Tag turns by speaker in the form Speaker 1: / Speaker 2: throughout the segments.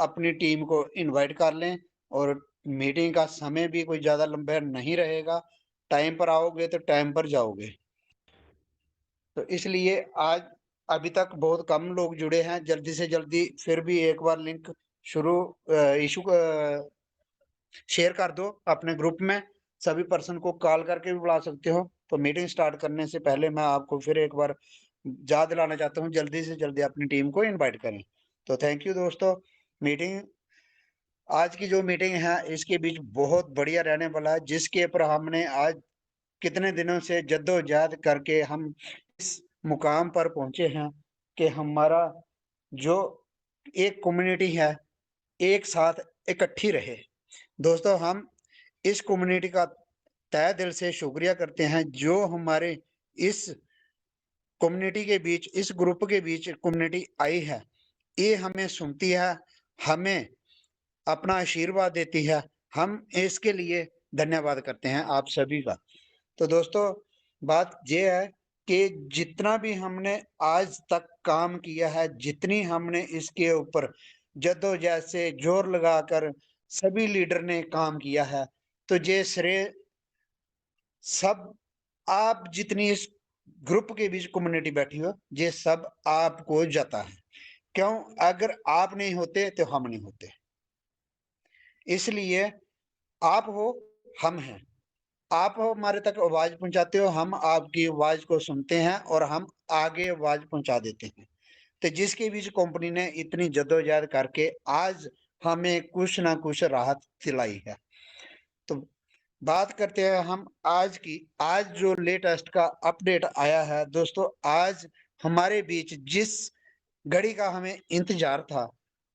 Speaker 1: अपनी टीम को इनवाइट कर लें और मीटिंग का समय भी कोई ज़्यादा लंबा नहीं रहेगा। टाइम पर आओगे तो टाइम पर जाओगे। तो इसलिए आज अभी तक बहुत कम लोग जुड़े हैं। जल्दी से जल्दी फिर भी एक बार लिंक शुरू इशू शेयर कर दो अपने ग्रुप में। सभी पर्सन को कॉल करके भी बुला सकते हो। तो मीटिंग स्टार्ट करने से पहले मैं आपको फिर एक बार याद दिलाना चाहता हूँ, जल्दी से जल्दी अपनी टीम को इनवाइट करें। तो थैंक यू दोस्तों। मीटिंग आज की जो मीटिंग है इसके बीच बहुत बढ़िया रहने वाला है, जिसके ऊपर हमने आज कितने दिनों से जद्दोजहद करके हम इस मुकाम पर पहुंचे हैं कि हमारा जो एक कम्युनिटी है एक साथ इकट्ठी रहे। दोस्तों हम इस कम्युनिटी का तहे दिल से शुक्रिया करते हैं, जो हमारे इस कम्युनिटी के बीच, इस ग्रुप के बीच कम्युनिटी आई है। ये हमें सुनती है, हमें अपना आशीर्वाद देती है। हम इसके लिए धन्यवाद करते हैं आप सभी का। तो दोस्तों बात ये है कि जितना भी हमने आज तक काम किया है, जितनी हमने इसके ऊपर जद्दोजहद से जोर लगाकर सभी लीडर ने काम किया है, तो ये श्रेय सब आप जितनी इस ग्रुप के बीच कम्युनिटी बैठी हो, ये सब आपको जाता है। क्यों? अगर आप नहीं होते तो हम नहीं होते। इसलिए आप हो, हम हैं। आप हमारे तक आवाज पहुंचाते हो, हम आपकी आवाज को सुनते हैं और हम आगे आवाज पहुंचा देते हैं। तो जिसके बीच कंपनी ने इतनी जद्दोजहद करके आज हमें कुछ ना कुछ राहत दिलाई है। तो बात करते हैं हम आज की। आज जो लेटेस्ट का अपडेट आया है दोस्तों, आज हमारे बीच जिस घड़ी का हमें इंतजार था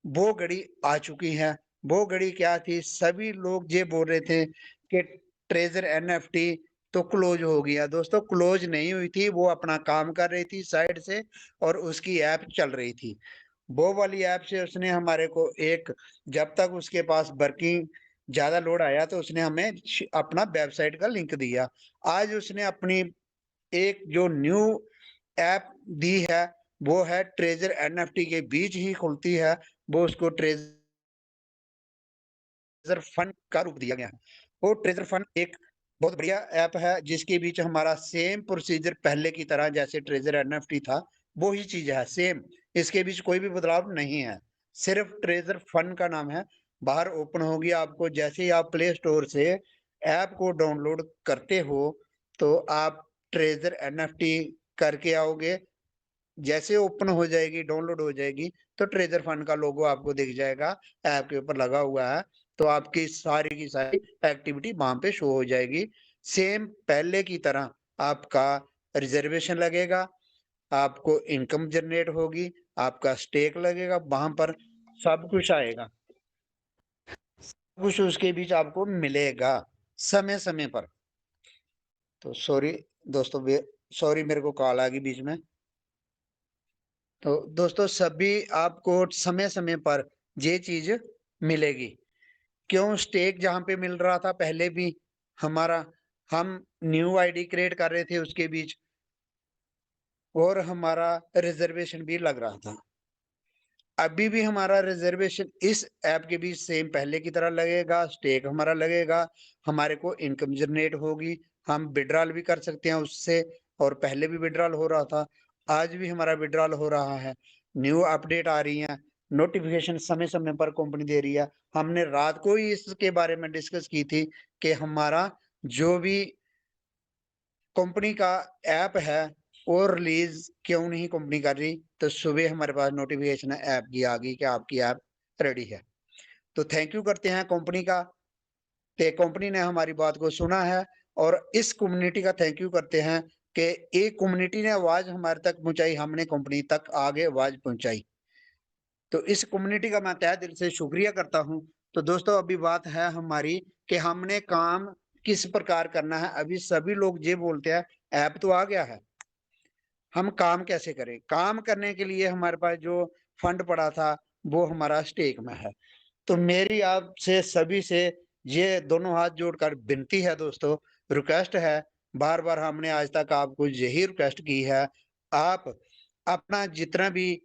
Speaker 1: वो घड़ी आ चुकी है। वो घड़ी क्या थी? सभी लोग ये बोल रहे थे कि ट्रेजर एनएफटी तो क्लोज हो गया। दोस्तों क्लोज नहीं हुई थी, वो अपना काम कर रही थी साइड से और उसकी ऐप चल रही थी। वो वाली ऐप से उसने हमारे को एक, जब तक उसके पास वर्किंग ज्यादा लोड आया तो उसने हमें अपना वेबसाइट का लिंक दिया। आज उसने अपनी एक जो न्यू ऐप दी है वो है ट्रेजर एनएफटी के बीच ही खुलती है। वो उसको ट्रेजर फंड का रूप दिया गया है। वो ट्रेजर फंड एक बहुत बढ़िया ऐप है, जिसके बीच हमारा सेम प्रोसीजर पहले की तरह जैसे ट्रेजर एनएफटी था वो ही चीज है, सेम। इसके बीच कोई भी बदलाव नहीं है, सिर्फ ट्रेजर फंड का नाम है। बाहर ओपन होगी आपको, जैसे ही आप प्ले स्टोर से ऐप को डाउनलोड करते हो तो आप ट्रेजर एनएफटी करके आओगे। जैसे ओपन हो जाएगी, डाउनलोड हो जाएगी, तो ट्रेजर फंड का लोगो आपको दिख जाएगा, ऐप के ऊपर लगा हुआ है। तो आपकी सारी की सारी एक्टिविटी वहां पे शो हो जाएगी। सेम पहले की तरह आपका रिजर्वेशन लगेगा, आपको इनकम जनरेट होगी, आपका स्टेक लगेगा, वहां पर सब कुछ आएगा। कुछ उसके बीच आपको मिलेगा समय समय पर। तो सॉरी दोस्तों, सॉरी मेरे को कॉल आ गई बीच में। तो दोस्तों सभी आपको समय समय पर ये चीज मिलेगी। क्यों? स्टेक जहां पे मिल रहा था पहले भी हमारा, हम न्यू आईडी क्रिएट कर रहे थे उसके बीच, और हमारा रिजर्वेशन भी लग रहा था। अभी भी हमारा रिजर्वेशन इस ऐप के बीच सेम पहले की तरह लगेगा, स्टेक हमारा लगेगा, हमारे को इनकम जनरेट होगी, हम विड्रॉल भी कर सकते हैं उससे। और पहले भी विड्रॉल हो रहा था, आज भी हमारा विड्रॉल हो रहा है। न्यू अपडेट आ रही है, नोटिफिकेशन समय समय पर कंपनी दे रही है। हमने रात को ही इसके बारे में डिस्कस की थी कि हमारा जो भी कंपनी का ऐप है और रिलीज क्यों नहीं कंपनी कर रही। तो सुबह हमारे पास नोटिफिकेशन ऐप की आ गई कि आपकी ऐप रेडी है। तो थैंक यू करते हैं कंपनी का कि कंपनी ने हमारी बात को सुना है। और इस कम्युनिटी का थैंक यू करते हैं कि एक कम्युनिटी ने आवाज हमारे तक पहुंचाई, हमने कंपनी तक आगे आवाज पहुंचाई। तो इस कम्युनिटी का मैं तहे दिल से शुक्रिया करता हूं। तो दोस्तों अभी बात है हमारी कि हमने काम किस प्रकार करना है। अभी सभी लोग ये बोलते हैं ऐप तो आ गया है, हम काम कैसे करें? काम करने के लिए हमारे पास जो फंड पड़ा था वो हमारा स्टेक में है। तो मेरी आपसे सभी से ये दोनों हाथ जोड़कर विनती है दोस्तों, रिक्वेस्ट है, बार बार हमने आज तक आपको यही रिक्वेस्ट की है, आप अपना जितना भी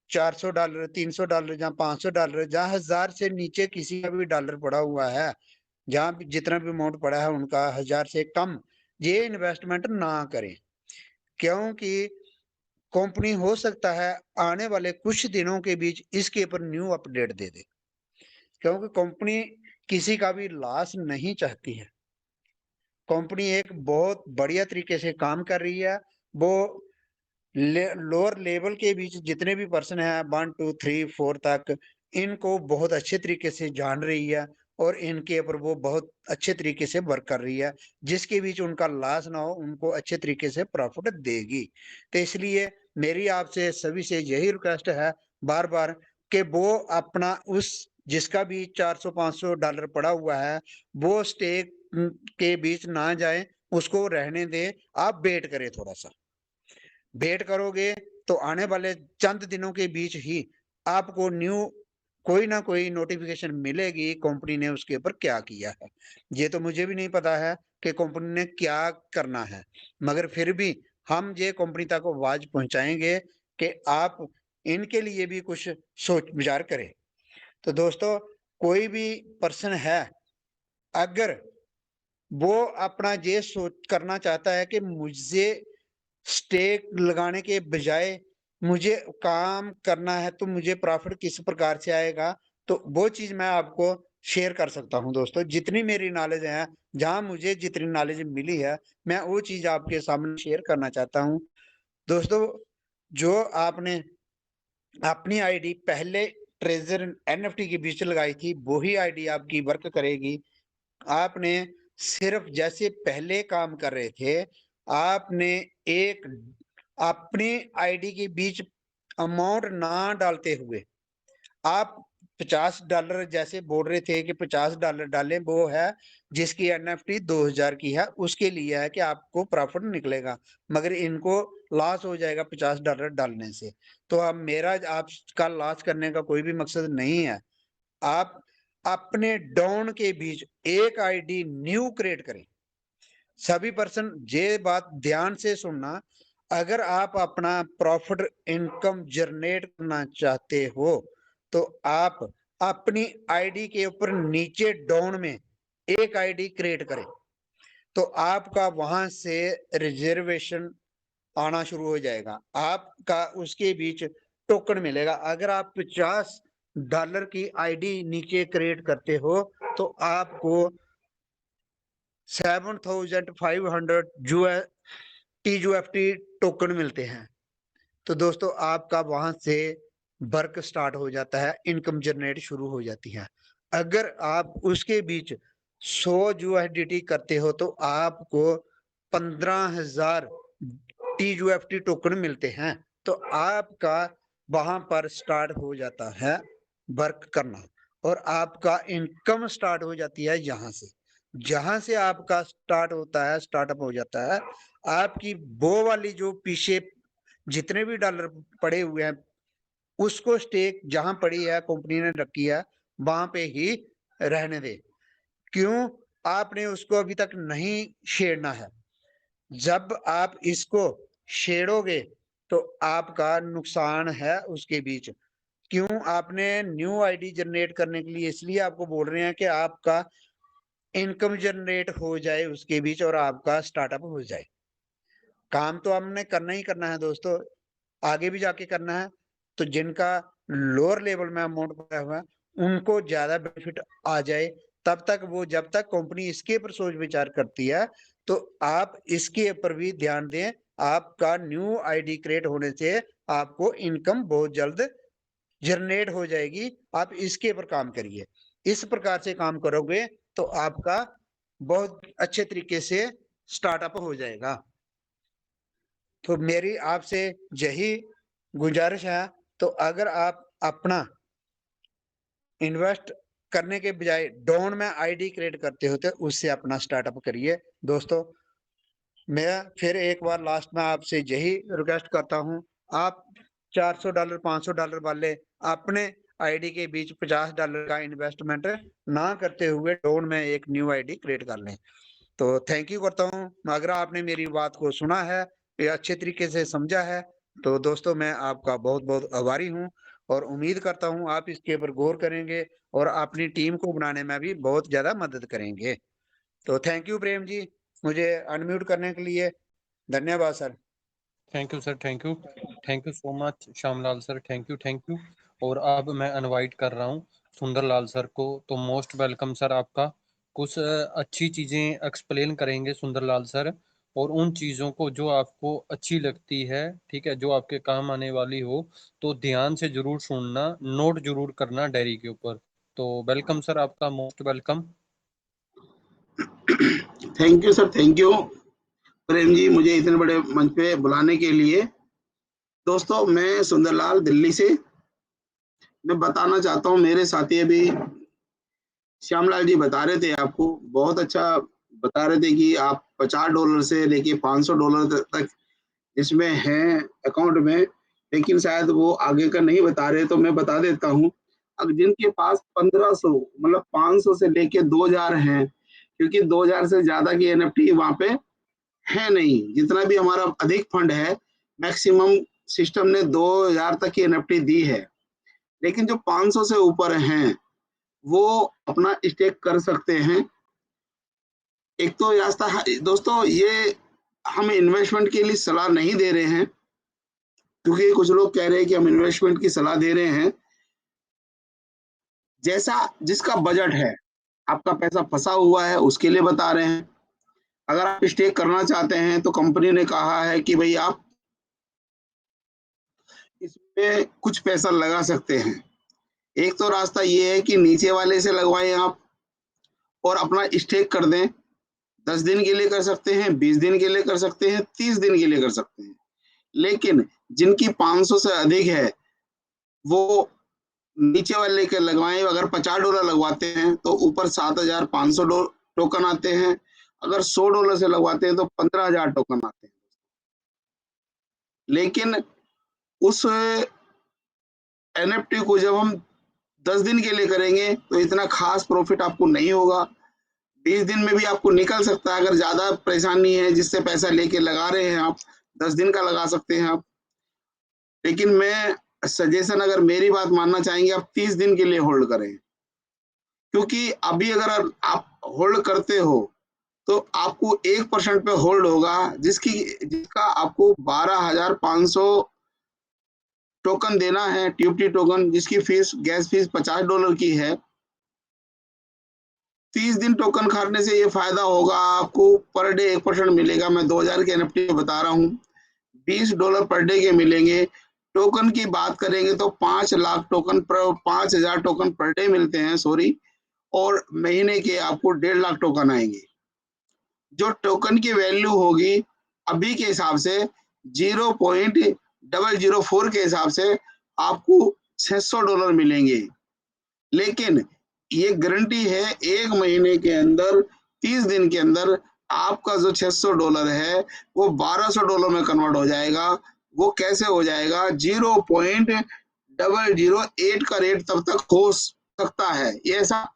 Speaker 1: $400, $300 या $500, जहाँ 1000 से नीचे किसी का भी डॉलर पड़ा हुआ है, जहाँ भी जितना भी अमाउंट पड़ा है उनका 1000 से कम ये इन्वेस्टमेंट ना करें। क्योंकि कंपनी हो सकता है आने वाले कुछ दिनों के बीच इसके ऊपर न्यू अपडेट दे दे, क्योंकि कंपनी किसी का भी लॉस नहीं चाहती है। कंपनी एक बहुत बढ़िया तरीके से काम कर रही है। वो लोअर लेवल के बीच जितने भी पर्सन हैं 1 2 3 4 तक, इनको बहुत अच्छे तरीके से जान रही है और इनके ऊपर वो बहुत अच्छे तरीके से वर्क कर रही है, जिसके बीच उनका लॉस ना हो, उनको अच्छे तरीके से प्रॉफिट देगी। तो इसलिए मेरी आपसे सभी से यही रिक्वेस्ट है बार बार कि वो अपना उस जिसका भी $400-500 पड़ा हुआ है वो स्टेक के बीच ना जाए, उसको रहने दें। आप वेट करें, थोड़ा सा वेट करोगे तो आने वाले चंद दिनों के बीच ही आपको न्यू कोई ना कोई नोटिफिकेशन मिलेगी कंपनी ने उसके ऊपर क्या किया है। ये तो मुझे भी नहीं पता है कि कंपनी ने क्या करना है, मगर फिर भी हम ये कंपनी तक आवाज पहुंचाएंगे कि आप इनके लिए भी कुछ सोच विचार करें। तो दोस्तों, कोई भी पर्सन है, अगर वो अपना ये सोच करना चाहता है कि मुझे स्टेक लगाने के बजाय मुझे काम करना है तो मुझे प्रॉफिट किस प्रकार से आएगा, तो वो चीज मैं आपको शेयर कर सकता हूं। दोस्तों, जितनी मेरी नॉलेज है, जहां मुझे जितनी नॉलेज मिली है, मैं वो चीज आपके सामने शेयर करना चाहता हूं। दोस्तों, जो आपने अपनी आईडी पहले ट्रेजर एनएफटी के बीच लगाई थी, वही आईडी आपकी वर्क करेगी। आपने सिर्फ जैसे पहले काम कर रहे थे, आपने एक अपनी आईडी के बीच अमाउंट ना डालते हुए आप $50 जैसे बोल रहे थे कि $50 डालें, वो है जिसकी एनएफटी 2000 की है, उसके लिए है कि आपको प्रॉफिट निकलेगा, मगर इनको लॉस हो जाएगा $50 डालने से। तो अब मेरा आपका लॉस करने का कोई भी मकसद नहीं है। आप अपने डाउन के बीच एक आईडी न्यू क्रिएट करें। सभी पर्सन ये बात ध्यान से सुनना, अगर आप अपना प्रॉफिट इनकम जनरेट करना चाहते हो तो आप अपनी आईडी के ऊपर नीचे डाउन में एक आईडी क्रिएट करें, तो आपका वहां से रिजर्वेशन आना शुरू हो जाएगा। आपका उसके बीच टोकन मिलेगा। अगर आप $50 की आईडी नीचे क्रिएट करते हो तो आपको 7500 TUFT टोकन मिलते हैं। तो दोस्तों, आपका वहां से वर्क स्टार्ट हो जाता है, इनकम जनरेट शुरू हो जाती है। अगर आप उसके बीच 100 USDT करते हो तो आपको 15,000 TUFT टोकन मिलते हैं। तो आपका वहां पर स्टार्ट हो जाता है वर्क करना, और आपका इनकम स्टार्ट हो जाती है यहाँ से। जहां से आपका स्टार्ट होता है, स्टार्टअप हो जाता है, आपकी वो वाली जो पीछे जितने भी डॉलर पड़े हुए हैं, उसको स्टेक जहां पड़ी है कंपनी ने रखी है वहां पे ही रहने दे। क्यों आपने उसको अभी तक नहीं छेड़ना है? जब आप इसको छेड़ोगे तो आपका नुकसान है उसके बीच। क्यों आपने न्यू आईडी जनरेट करने के लिए इसलिए आपको बोल रहे हैं कि आपका इनकम जनरेट हो जाए उसके बीच और आपका स्टार्टअप हो जाए। काम तो हमने करना ही करना है दोस्तों, आगे भी जाके करना है। तो जिनका लोअर लेवल में अमाउंट पड़ा हुआ है उनको ज्यादा बेनिफिट आ जाए, तब तक वो जब तक कंपनी इसके ऊपर सोच विचार करती है, तो आप इसके ऊपर भी ध्यान दें। आपका न्यू आईडी क्रिएट होने से आपको इनकम बहुत जल्द जनरेट हो जाएगी। आप इसके ऊपर काम करिए। इस प्रकार से काम करोगे तो आपका बहुत अच्छे तरीके से स्टार्टअप हो जाएगा। तो मेरी आपसे यही गुजारिश है, तो अगर आप अपना इन्वेस्ट करने के बजाय डाउन में आईडी क्रिएट करते हो तो उससे अपना स्टार्टअप करिए। दोस्तों, मैं फिर एक बार लास्ट में आपसे यही रिक्वेस्ट करता हूं, आप $400 $500 वाले अपने आईडी के बीच $50 का इन्वेस्टमेंट ना करते हुए डाउन में एक न्यू आईडी क्रिएट कर लें। तो थैंक यू करता हूँ। अगर आपने मेरी बात को सुना है, ये अच्छे तरीके से समझा है, तो दोस्तों मैं आपका बहुत-बहुत आभारी हूँ और उम्मीद करता हूँ आप इसके ऊपर गौर करेंगे और अपनी टीम को बनाने में भी बहुत ज़्यादा मदद करेंगे। तो थैंक यू प्रेम जी, मुझे अनम्यूट करने के लिए धन्यवाद sir.
Speaker 2: Thank you sir, thank you so much Shyamlal sir, thank you. और अब मैं इनवाइट कर रहा हूँ सुंदरलाल सर को। तो मोस्ट वेलकम सर आपका। कुछ अच्छी चीज़ें एक्सप्लेन करेंगे सुंदरलाल सर, और उन चीज़ों को जो आपको अच्छी लगती है, ठीक है, जो आपके काम आने वाली हो, तो ध्यान से जरूर सुनना, नोट जरूर करना डायरी के ऊपर। तो वेलकम सर आपका, most welcome.
Speaker 3: Thank you sir, thank you Prem ji, मुझे इतने बड़े मंच पे बुलाने के लिए। दोस्तों मैं सुंदरलाल दिल्ली से, मैं बताना चाहता हूँ, मेरे साथी अभी श्यामलाल जी बता रहे थे, आपको बहुत अच्छा बता रहे थे कि आप $50 से लेके $500 तक इसमें हैं अकाउंट में, लेकिन शायद वो आगे का नहीं बता रहे, तो मैं बता देता हूँ। अब जिनके पास 1500 मतलब 500 से लेके 2000 हैं, क्योंकि 2000 से ज्यादा की एनएफटी वहां पे है नहीं। जितना भी हमारा अधिक फंड है, मैक्सिमम सिस्टम ने 2000 तक की एनएफटी दी है, लेकिन जो 500 से ऊपर हैं वो अपना स्टेक कर सकते हैं। एक तो रास्ता दोस्तों, ये हम इन्वेस्टमेंट के लिए सलाह नहीं दे रहे हैं, क्योंकि कुछ लोग कह रहे हैं कि हम इन्वेस्टमेंट की सलाह दे रहे हैं। जैसा जिसका बजट है, आपका पैसा फंसा हुआ है, उसके लिए बता रहे हैं। अगर आप स्टेक करना चाहते हैं तो कंपनी ने कहा है कि भाई आप इसमें कुछ पैसा लगा सकते हैं। एक तो रास्ता ये है कि नीचे वाले से लगवाएं आप और अपना स्टेक कर दें। 10 दिन के लिए कर सकते हैं, 20 दिन के लिए कर सकते हैं, 30 दिन के लिए कर सकते हैं। लेकिन जिनकी 500 से अधिक है, वो नीचे वाले के लगवाएं। अगर $50 लगवाते हैं तो ऊपर 7500 टोकन आते हैं। अगर $100 से लगवाते हैं तो 15000 टोकन आते हैं। लेकिन उस एनएफटी को जब हम 10 दिन के लिए करेंगे तो इतना खास प्रॉफिट आपको नहीं होगा। 20 दिन में भी आपको निकल सकता है। अगर ज्यादा परेशानी है जिससे पैसा लेके लगा रहे हैं आप, 10 दिन का लगा सकते हैं आप। लेकिन मैं सजेशन, अगर मेरी बात मानना चाहेंगे, आप 30 दिन के लिए होल्ड करें, क्योंकि अभी अगर आप होल्ड करते हो तो आपको 1% पे होल्ड होगा, जिसका आपको 12500 टोकन देना है, ट्यूबटी टोकन, जिसकी फीस, गैस फीस $50 की है। 30 दिन टोकन खरीदने से ये फायदा होगा आपको, पर डे 1% मिलेगा। मैं 2000 के एनएफटी बता रहा हूँ, $20 पर डे के मिलेंगे। टोकन की बात करेंगे तो 5 लाख टोकन पर 5000 टोकन पर डे मिलते हैं, सॉरी, और महीने के आपको 1.5 लाख टोकन आएंगे। जो टोकन की वैल्यू होगी अभी के हिसाब से 0.004 के हिसाब से आपको $600 मिलेंगे। लेकिन ये गारंटी है, 1 महीने के अंदर, 30 दिन के अंदर आपका जो $600 है वो $1200 में कन्वर्ट हो जाएगा। वो कैसे हो जाएगा? 0.008 का रेट तब तक हो सकता है, ये ऐसा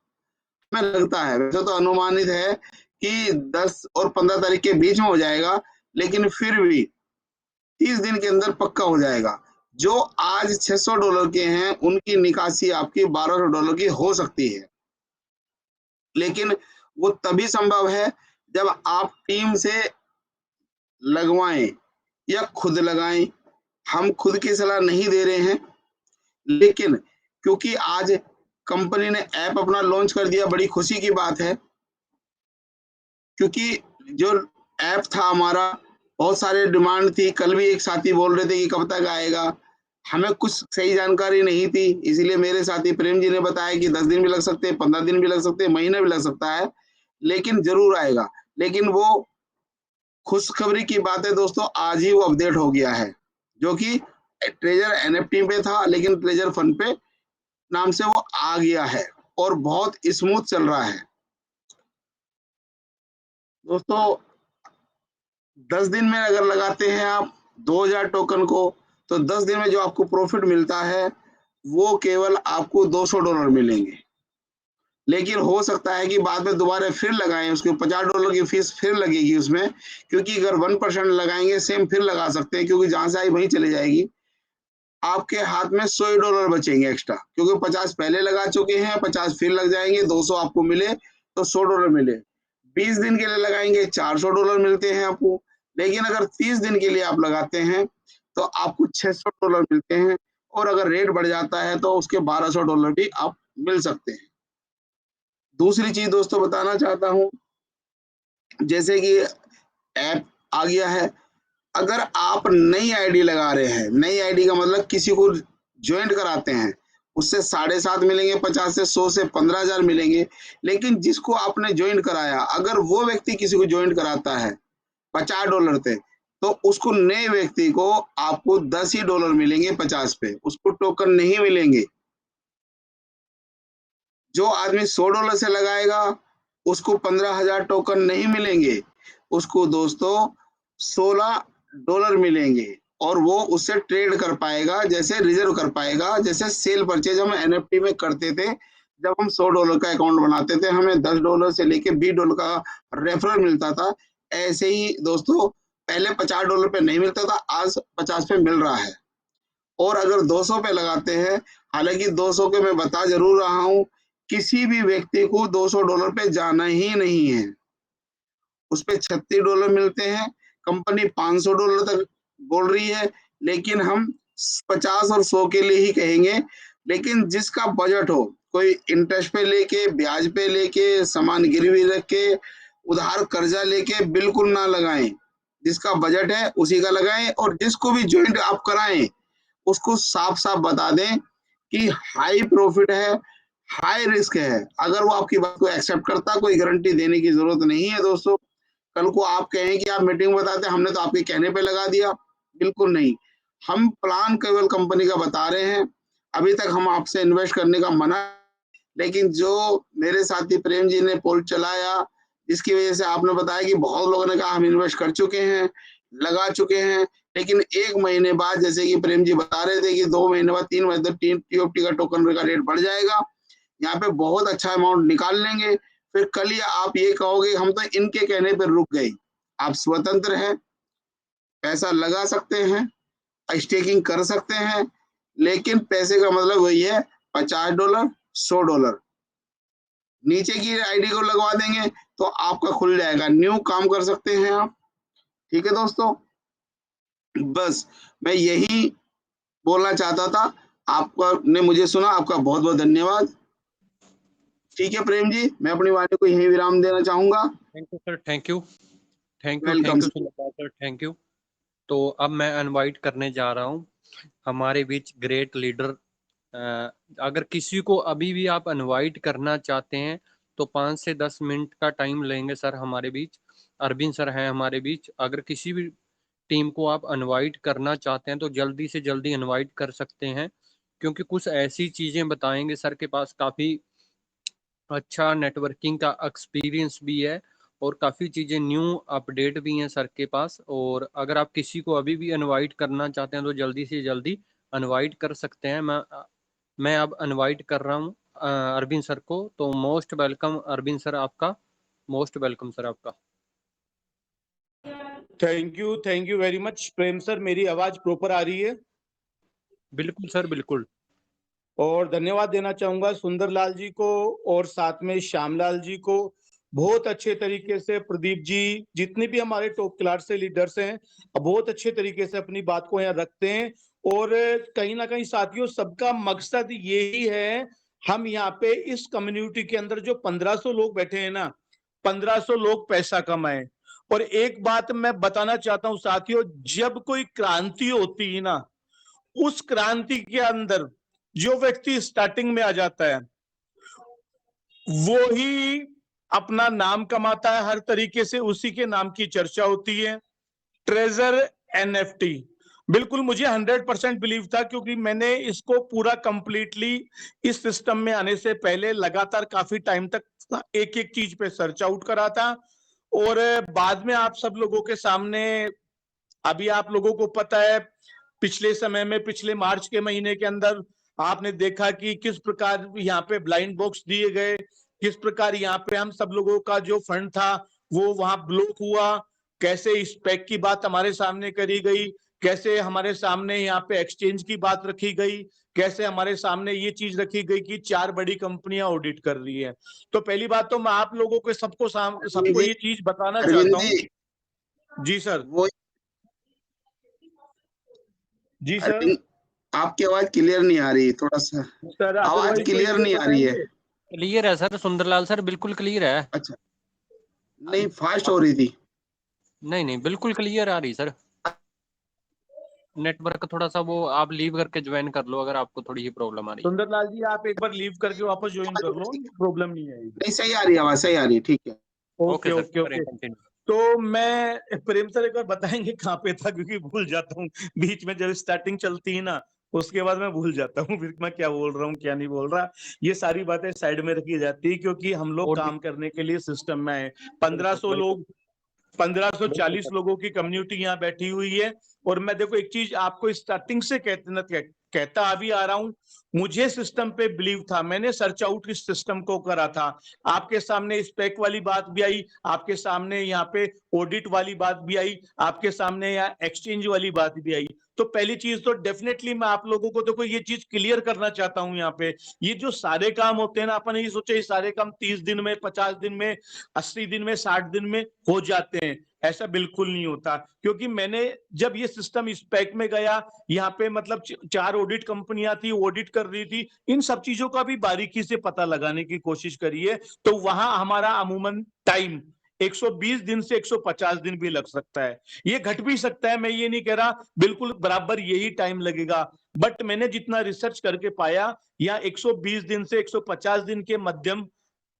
Speaker 3: में लगता है। वैसे तो अनुमानित है कि 10 और 15 तारीख के बीच में हो जाएगा, लेकिन फिर भी 30 दिन के अंदर पक्का हो जाएगा। जो आज $600 के हैं, उनकी निकासी आपकी $1200 की हो सकती है। लेकिन वो तभी संभव है जब आप टीम से लगवाएं या खुद लगाएं। हम खुद की सलाह नहीं दे रहे हैं, लेकिन क्योंकि आज कंपनी ने ऐप अपना लॉन्च कर दिया, बड़ी खुशी की बात है। क्योंकि जो ऐप था हमारा, बहुत सारे डिमांड थी। कल भी एक साथी बोल रहे थे कि कब तक आएगा, हमें कुछ सही जानकारी नहीं थी, इसीलिए मेरे साथी प्रेम जी ने बताया कि 10 दिन भी लग सकते हैं, 15 दिन भी लग सकते हैं, महीना भी लग सकता है, लेकिन जरूर आएगा। लेकिन वो खुशखबरी की बात है दोस्तों, आज ही वो अपडेट हो गया है, जो कि ट्रेजर एनएफटी पे था, लेकिन ट्रेजर फंड पे नाम से वो आ गया है और बहुत स्मूथ चल रहा है दोस्तों। 10 दिन में अगर लगाते हैं आप 2000 टोकन को, तो 10 दिन में जो आपको प्रॉफिट मिलता है वो केवल आपको $200 मिलेंगे। लेकिन हो सकता है कि बाद में दोबारा फिर लगाएं, उसके $50 की फीस फिर लगेगी उसमें, क्योंकि अगर 1% लगाएंगे सेम फिर लगा सकते हैं, क्योंकि जहां से आई वहीं चली जाएगी। आपके हाथ में $100 बचेंगे एक्स्ट्रा, क्योंकि 50 पहले लगा चुके हैं, 50 फिर लग जाएंगे, 200 आपको मिले तो $100 मिले। 20 दिन के लिए लगाएंगे $400 मिलते हैं आपको, लेकिन अगर 30 दिन के लिए आप लगाते हैं तो आपको $600 मिलते हैं, और अगर रेट बढ़ जाता है तो उसके $1200 भी आप मिल सकते हैं। दूसरी चीज दोस्तों बताना चाहता हूँ, जैसे कि ऐप आ गया है, अगर आप नई आईडी लगा रहे हैं, नई आईडी का मतलब किसी को ज्वाइन कराते हैं, उससे 7.5 मिलेंगे, 50 से 100 से 15,000 मिलेंगे। लेकिन जिसको आपने ज्वाइन कराया, अगर वो व्यक्ति किसी को ज्वाइन कराता है $50 पे, तो उसको नए व्यक्ति को आपको $10 मिलेंगे 50 पे, उसको टोकन नहीं मिलेंगे। जो आदमी $100 से लगाएगा उसको 15,000 टोकन नहीं मिलेंगे, उसको दोस्तों $16 मिलेंगे, और वो उससे ट्रेड कर पाएगा, जैसे रिजर्व कर पाएगा, जैसे सेल परचेज हम एनएफटी में करते थे। जब हम $100 का अकाउंट बनाते थे, हमें $10 से लेके $20 का रेफरल मिलता था। ऐसे ही दोस्तों पहले $50 पे नहीं मिलता था, आज 50 पे मिल रहा है। और अगर 200 पे लगाते हैं, हालांकि 200 के मैं बता जरूर रहा हूं, किसी भी व्यक्ति को $200 पे जाना ही नहीं है, उस पे $36 मिलते हैं। कंपनी $500 तक बोल रही है, लेकिन हम 50 और 100 के लिए ही कहेंगे। लेकिन जिसका बजट हो, कोई इंटरेस्ट पे लेके, ब्याज पे लेके, सामान गिरवी रख के, उधार कर्जा लेके बिल्कुल ना लगाएं। जिसका बजट है उसी का लगाएं, और जिसको भी ज्वाइंट आप कराएं उसको साफ साफ बता दें कि हाई प्रॉफिट है, हाई रिस्क है। अगर वो आपकी बात को एक्सेप्ट करता, कोई गारंटी देने की जरूरत नहीं है दोस्तों। कल को आप कहें कि आप मीटिंग बताते, हमने तो आपके कहने पे लगा दिया, बिल्कुल नहीं। हम प्लान केवल कंपनी का बता रहे हैं। अभी तक हम आपसे इन्वेस्ट करने का मना, लेकिन जो मेरे साथी प्रेम जी ने पोल चलाया, जिसकी वजह से आपने बताया कि बहुत लोगों ने कहा हम इन्वेस्ट कर चुके हैं, लगा चुके हैं, लेकिन 1 महीने बाद, जैसे कि प्रेम जी बता रहे थे कि 2 महीने बाद, 3 महीने तक टीओटी का टोकन का रेट बढ़ जाएगा, यहाँ पे बहुत अच्छा अमाउंट निकाल लेंगे। फिर कल ही आप ये कहोगे हम तो इनके कहने पर रुक गए। आप स्वतंत्र हैं, पैसा लगा सकते हैं, स्टेकिंग कर सकते हैं, लेकिन पैसे का मतलब वही है, $50, $100। नीचे की आईडी को लगवा देंगे तो आपका खुल जाएगा, न्यू काम कर सकते हैं आप। ठीक है दोस्तों, बस मैं यही बोलना चाहता था। आपका ने मुझे सुना, आपका बहुत बहुत धन्यवाद। ठीक है प्रेम जी, मैं अपनी वाणी को यही विराम देना चाहूंगा।
Speaker 2: Thank you sir, thank you, thank you,
Speaker 3: welcome
Speaker 2: thank you sir, thank you. तो अब मैं इनवाइट करने जा रहा हूँ हमारे बीच ग्रेट लीडर। अगर किसी को अभी भी आप इनवाइट करना चाहते हैं तो 5 से 10 मिनट का टाइम लेंगे सर हमारे बीच। अरविंद सर हैं हमारे बीच। अगर किसी भी टीम को आप इनवाइट करना चाहते हैं तो जल्दी से जल्दी इनवाइट कर सकते हैं, क्योंकि कुछ ऐसी चीज़ें बताएंगे। सर के पास काफ़ी अच्छा नेटवर्किंग का एक्सपीरियंस भी है और काफ़ी चीज़ें न्यू अपडेट भी हैं सर के पास। और अगर आप किसी को अभी भी इनवाइट करना चाहते हैं तो जल्दी से जल्दी इनवाइट कर सकते हैं। मैं अब इनवाइट कर रहा हूँ अरविंद सर को। तो मोस्ट वेलकम अरविंद सर आपका, मोस्ट वेलकम सर आपका।
Speaker 4: Thank you very much Prem sir. मेरी आवाज प्रॉपर आ रही है?
Speaker 2: बिल्कुल सर, बिल्कुल।
Speaker 4: और धन्यवाद देना चाहूंगा सुंदरलाल जी को और साथ में श्यामलाल जी को। बहुत अच्छे तरीके से प्रदीप जी, जितने भी हमारे टॉप क्लास से लीडर्स हैं, बहुत अच्छे तरीके से अपनी बात को यहाँ रखते हैं। और कहीं ना कहीं साथियों, सबका मकसद यही है, हम यहाँ पे इस कम्युनिटी के अंदर जो 1500 लोग बैठे हैं ना, 1500 लोग पैसा कमाएं। और एक बात मैं बताना चाहता हूं साथियों, जब कोई क्रांति होती है ना, उस क्रांति के अंदर जो व्यक्ति स्टार्टिंग में आ जाता है वो ही अपना नाम कमाता है हर तरीके से, उसी के नाम की चर्चा होती है। ट्रेजर एनएफटी, बिल्कुल मुझे 100% बिलीव था, क्योंकि मैंने इसको पूरा कंप्लीटली इस सिस्टम में आने से पहले लगातार काफी टाइम तक एक एक चीज पे सर्च आउट करा था। और बाद में आप सब लोगों के सामने, अभी आप लोगों को पता है, पिछले समय में, पिछले मार्च के महीने के अंदर आपने देखा कि किस प्रकार यहाँ पे ब्लाइंड बॉक्स दिए गए, किस प्रकार यहाँ पे हम सब लोगों का जो फंड था वो वहां ब्लॉक हुआ, कैसे स्पेक की बात हमारे सामने करी गई, कैसे हमारे सामने यहाँ पे एक्सचेंज की बात रखी गई, कैसे हमारे सामने ये चीज रखी गई कि 4 बड़ी कंपनियां ऑडिट कर रही है। तो पहली बात तो मैं आप लोगों के सबको ये चीज बताना
Speaker 3: अरविंद
Speaker 4: चाहता हूँ।
Speaker 3: जी,
Speaker 4: जी सर।
Speaker 3: वो
Speaker 4: जी सर।
Speaker 3: अरविंद, आपकी आवाज क्लियर नहीं आ रही, थोड़ा सा
Speaker 4: सर
Speaker 3: आवाज
Speaker 4: अदरवाइज कोई
Speaker 3: क्लियर
Speaker 4: और
Speaker 3: नहीं आ रही है।
Speaker 4: बताएंगे?
Speaker 2: क्लियर है सर, सुंदरलाल सर बिल्कुल क्लियर है।
Speaker 3: अच्छा, नहीं फास्ट हो रही थी।
Speaker 2: नहीं नहीं, बिल्कुल क्लियर आ रही सर। नेटवर्क थोड़ा सा वो, आप लीव करके ज्वाइन कर लो अगर आपको थोड़ी ही प्रॉब्लम आ रही है।
Speaker 4: सुंदरलाल जी आप एक बार लीव करके वापस ज्वाइन कर लो, प्रॉब्लम नहीं आएगी।
Speaker 3: नहीं, सही आ रही है आवाज, सही आ रही है, ठीक है।
Speaker 4: ओके
Speaker 2: सर,
Speaker 4: ओके
Speaker 2: करें
Speaker 4: ओके।
Speaker 2: कंटिन्यू।
Speaker 4: तो मैं प्रेम सर एक बार बताएंगे कहाँ पे था, क्योंकि भूल जाता हूँ बीच में जब स्टार्टिंग चलती है ना, उसके बाद मैं भूल जाता हूँ फिर मैं क्या बोल रहा हूँ क्या नहीं बोल रहा। ये सारी बातें साइड में रखी जाती है क्योंकि हम लोग
Speaker 2: ऑडिट,
Speaker 4: काम करने के लिए सिस्टम में है।
Speaker 2: बिल्कुल
Speaker 4: 1500
Speaker 2: बिल्कुल
Speaker 4: लोग,
Speaker 2: बिल्कुल
Speaker 4: 1540
Speaker 2: सर।
Speaker 4: लोगों की कम्युनिटी यहाँ बैठी हुई है। और मैं देखो एक चीज आपको स्टार्टिंग से कहता अभी आ रहा हूँ, मुझे सिस्टम पे बिलीव था, मैंने सर्च आउट इस सिस्टम को करा था। आपके सामने स्पेक वाली बात भी आई, आपके सामने यहाँ पे ऑडिट वाली बात भी आई, आपके सामने यहाँ एक्सचेंज वाली बात भी आई। तो पहली चीज तो डेफिनेटली मैं आप लोगों को देखो ये चीज क्लियर करना चाहता हूं यहाँ पे, ये जो सारे काम होते हैं ना, अपन ये सोचे ये सारे काम 30 दिन में, 50 दिन में, 80 दिन में, 60 दिन में हो जाते हैं, ऐसा बिल्कुल नहीं होता। क्योंकि मैंने जब ये सिस्टम स्पेक में गया, यहाँ पे मतलब 4 ऑडिट कंपनियां थी, ऑडिट कर रही थी, इन सब चीजों का भी बारीकी से पता लगाने की कोशिश करी है। तो वहां हमारा अमूमन टाइम 120 दिन से 150 दिन भी लग सकता है, ये घट भी सकता है, मैं ये नहीं कह रहा बिल्कुल बराबर यही टाइम लगेगा। बट मैंने जितना रिसर्च करके पाया, या 120 दिन से 150 दिन के मध्यम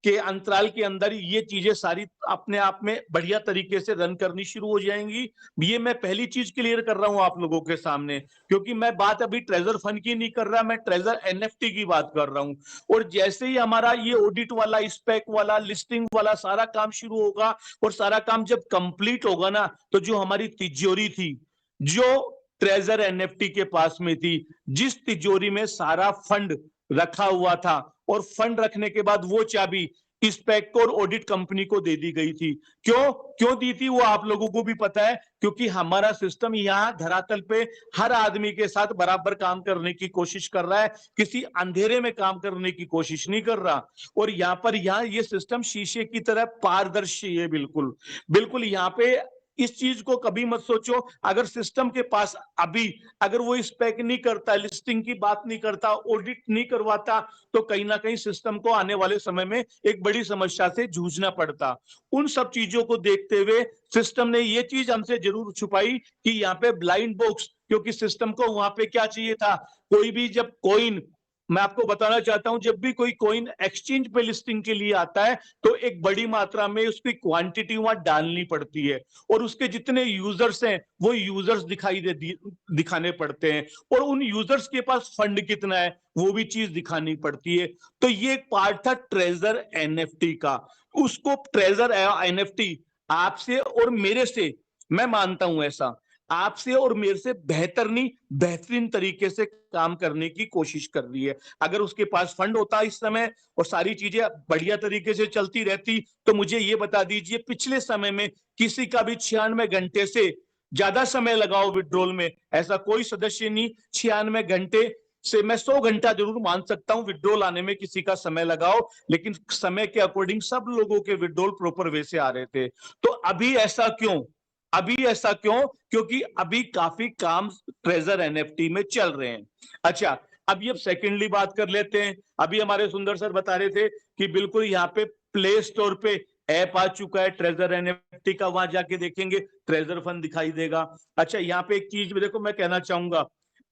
Speaker 4: के अंतराल के अंदर ये चीजें सारी अपने आप में बढ़िया तरीके से रन करनी शुरू हो जाएंगी। ये मैं पहली चीज क्लियर कर रहा हूं आप लोगों के सामने, क्योंकि मैं बात अभी ट्रेजर फंड की नहीं कर रहा, मैं ट्रेजर एनएफटी की बात कर रहा हूं। और जैसे ही हमारा ये ऑडिट वाला, स्पेक वाला, लिस्टिंग वाला सारा काम शुरू होगा, और सारा काम जब कंप्लीट होगा ना, तो जो हमारी तिजोरी थी, जो ट्रेजर एनएफटी के पास में थी, जिस तिजोरी में सारा फंड रखा हुआ था, और फंड रखने के बाद वो चाबी स्पेक और ऑडिट कंपनी को दे दी गई थी। क्यों दी थी वो आप लोगों को भी पता है, क्योंकि हमारा सिस्टम यहाँ धरातल पे हर आदमी के साथ बराबर काम करने की कोशिश कर रहा है, किसी अंधेरे में काम करने की कोशिश नहीं कर रहा। और यहाँ ये सिस्टम शीशे की तरह पारदर्शी है, बिल्कुल बिल्कुल। यहाँ पे इस चीज को कभी मत सोचो, अगर सिस्टम के पास अभी अगर वो स्पेक नहीं करता, लिस्टिंग की बात नहीं करता, ऑडिट नहीं करवाता, तो कहीं ना कहीं सिस्टम को आने वाले समय में एक बड़ी समस्या से जूझना पड़ता। उन सब चीजों को देखते हुए सिस्टम ने ये चीज हमसे जरूर छुपाई कि यहाँ पे ब्लाइंड बॉक्स, क्योंकि सिस्टम को वहां पे क्या चाहिए था, कोई भी जब कोइन, मैं आपको बताना चाहता हूं, जब भी कोई कॉइन एक्सचेंज पे लिस्टिंग के लिए आता है, तो एक बड़ी मात्रा में उसकी क्वांटिटी वहां डालनी पड़ती है, और उसके जितने यूजर्स हैं वो यूजर्स दिखाने पड़ते हैं, और उन यूजर्स के पास फंड कितना है वो भी चीज दिखानी पड़ती है। तो ये एक पार्ट था ट्रेजर एनएफटी का। उसको ट्रेजर एनएफटी आपसे और मेरे से, मैं मानता हूं ऐसा, आपसे और मेरे से बेहतर नहीं, बेहतरीन तरीके से काम करने की कोशिश कर रही है। अगर उसके पास फंड होता इस समय और सारी चीजें बढ़िया तरीके से चलती रहती, तो मुझे ये बता दीजिए पिछले समय में किसी का भी 96 घंटे से ज्यादा समय लगाओ विड्रॉल में, ऐसा कोई सदस्य नहीं। 96 घंटे से मैं 100 घंटा जरूर मान सकता हूं विड्रॉल आने में किसी का समय लगाओ, लेकिन समय के अकॉर्डिंग सब लोगों के विड्रॉल प्रॉपर वे से आ रहे थे। तो अभी ऐसा क्यों, क्योंकि अभी काफी काम ट्रेजर एनएफटी में चल रहे हैं। अच्छा, अब सेकेंडली बात कर लेते हैं। अभी हमारे सुंदर सर बता रहे थे कि बिल्कुल यहाँ पे प्ले स्टोर पे ऐप आ चुका है ट्रेजर एनएफटी का, वहां जाके देखेंगे ट्रेजर फंड दिखाई देगा। अच्छा, यहाँ पे एक चीज भी देखो मैं कहना चाहूंगा,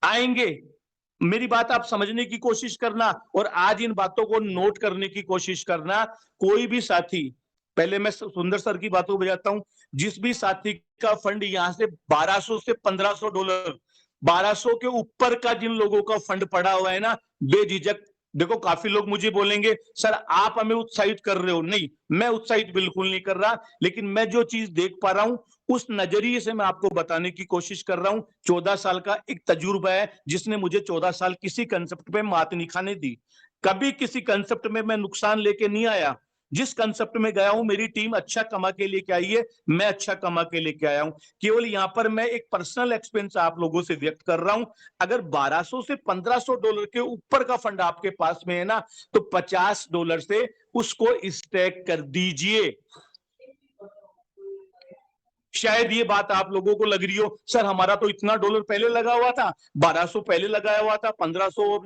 Speaker 4: आएंगे, मेरी बात आप समझने की कोशिश करना और आज इन बातों को नोट करने की कोशिश करना। कोई भी साथी, पहले मैं सुंदर सर की बातों बजाता हूं, जिस भी साथी का फंड यहां से 1200 से $1500, 1200 के ऊपर का जिन लोगों का फंड पड़ा हुआ है ना, बेझिझक देखो, काफी लोग मुझे बोलेंगे सर आप हमें उत्साहित कर रहे हो। नहीं, मैं उत्साहित बिल्कुल नहीं कर रहा, लेकिन मैं जो चीज देख पा रहा हूं उस नजरिए से मैं आपको बताने की कोशिश कर रहा हूं। 14 साल का एक तजुर्बा है जिसने मुझे 14 साल किसी कंसेप्ट पे मात नहीं खाने दी। कभी किसी कंसेप्ट में मैं नुकसान लेके नहीं आया। जिस कंसेप्ट में गया हूं, मेरी टीम अच्छा कमा के लेके आई है, मैं अच्छा कमा के लेके आया हूं। केवल यहां पर मैं एक पर्सनल एक्सपेंस आप लोगों से व्यक्त कर रहा हूं। अगर 1200 से 1500 डॉलर के ऊपर का फंड आपके पास में है ना, तो $50 से उसको स्टैक कर दीजिए। शायद ये बात आप लोगों को लग रही हो, सर हमारा तो इतना डॉलर पहले लगा हुआ था, 1200 पहले लगाया हुआ था, 1500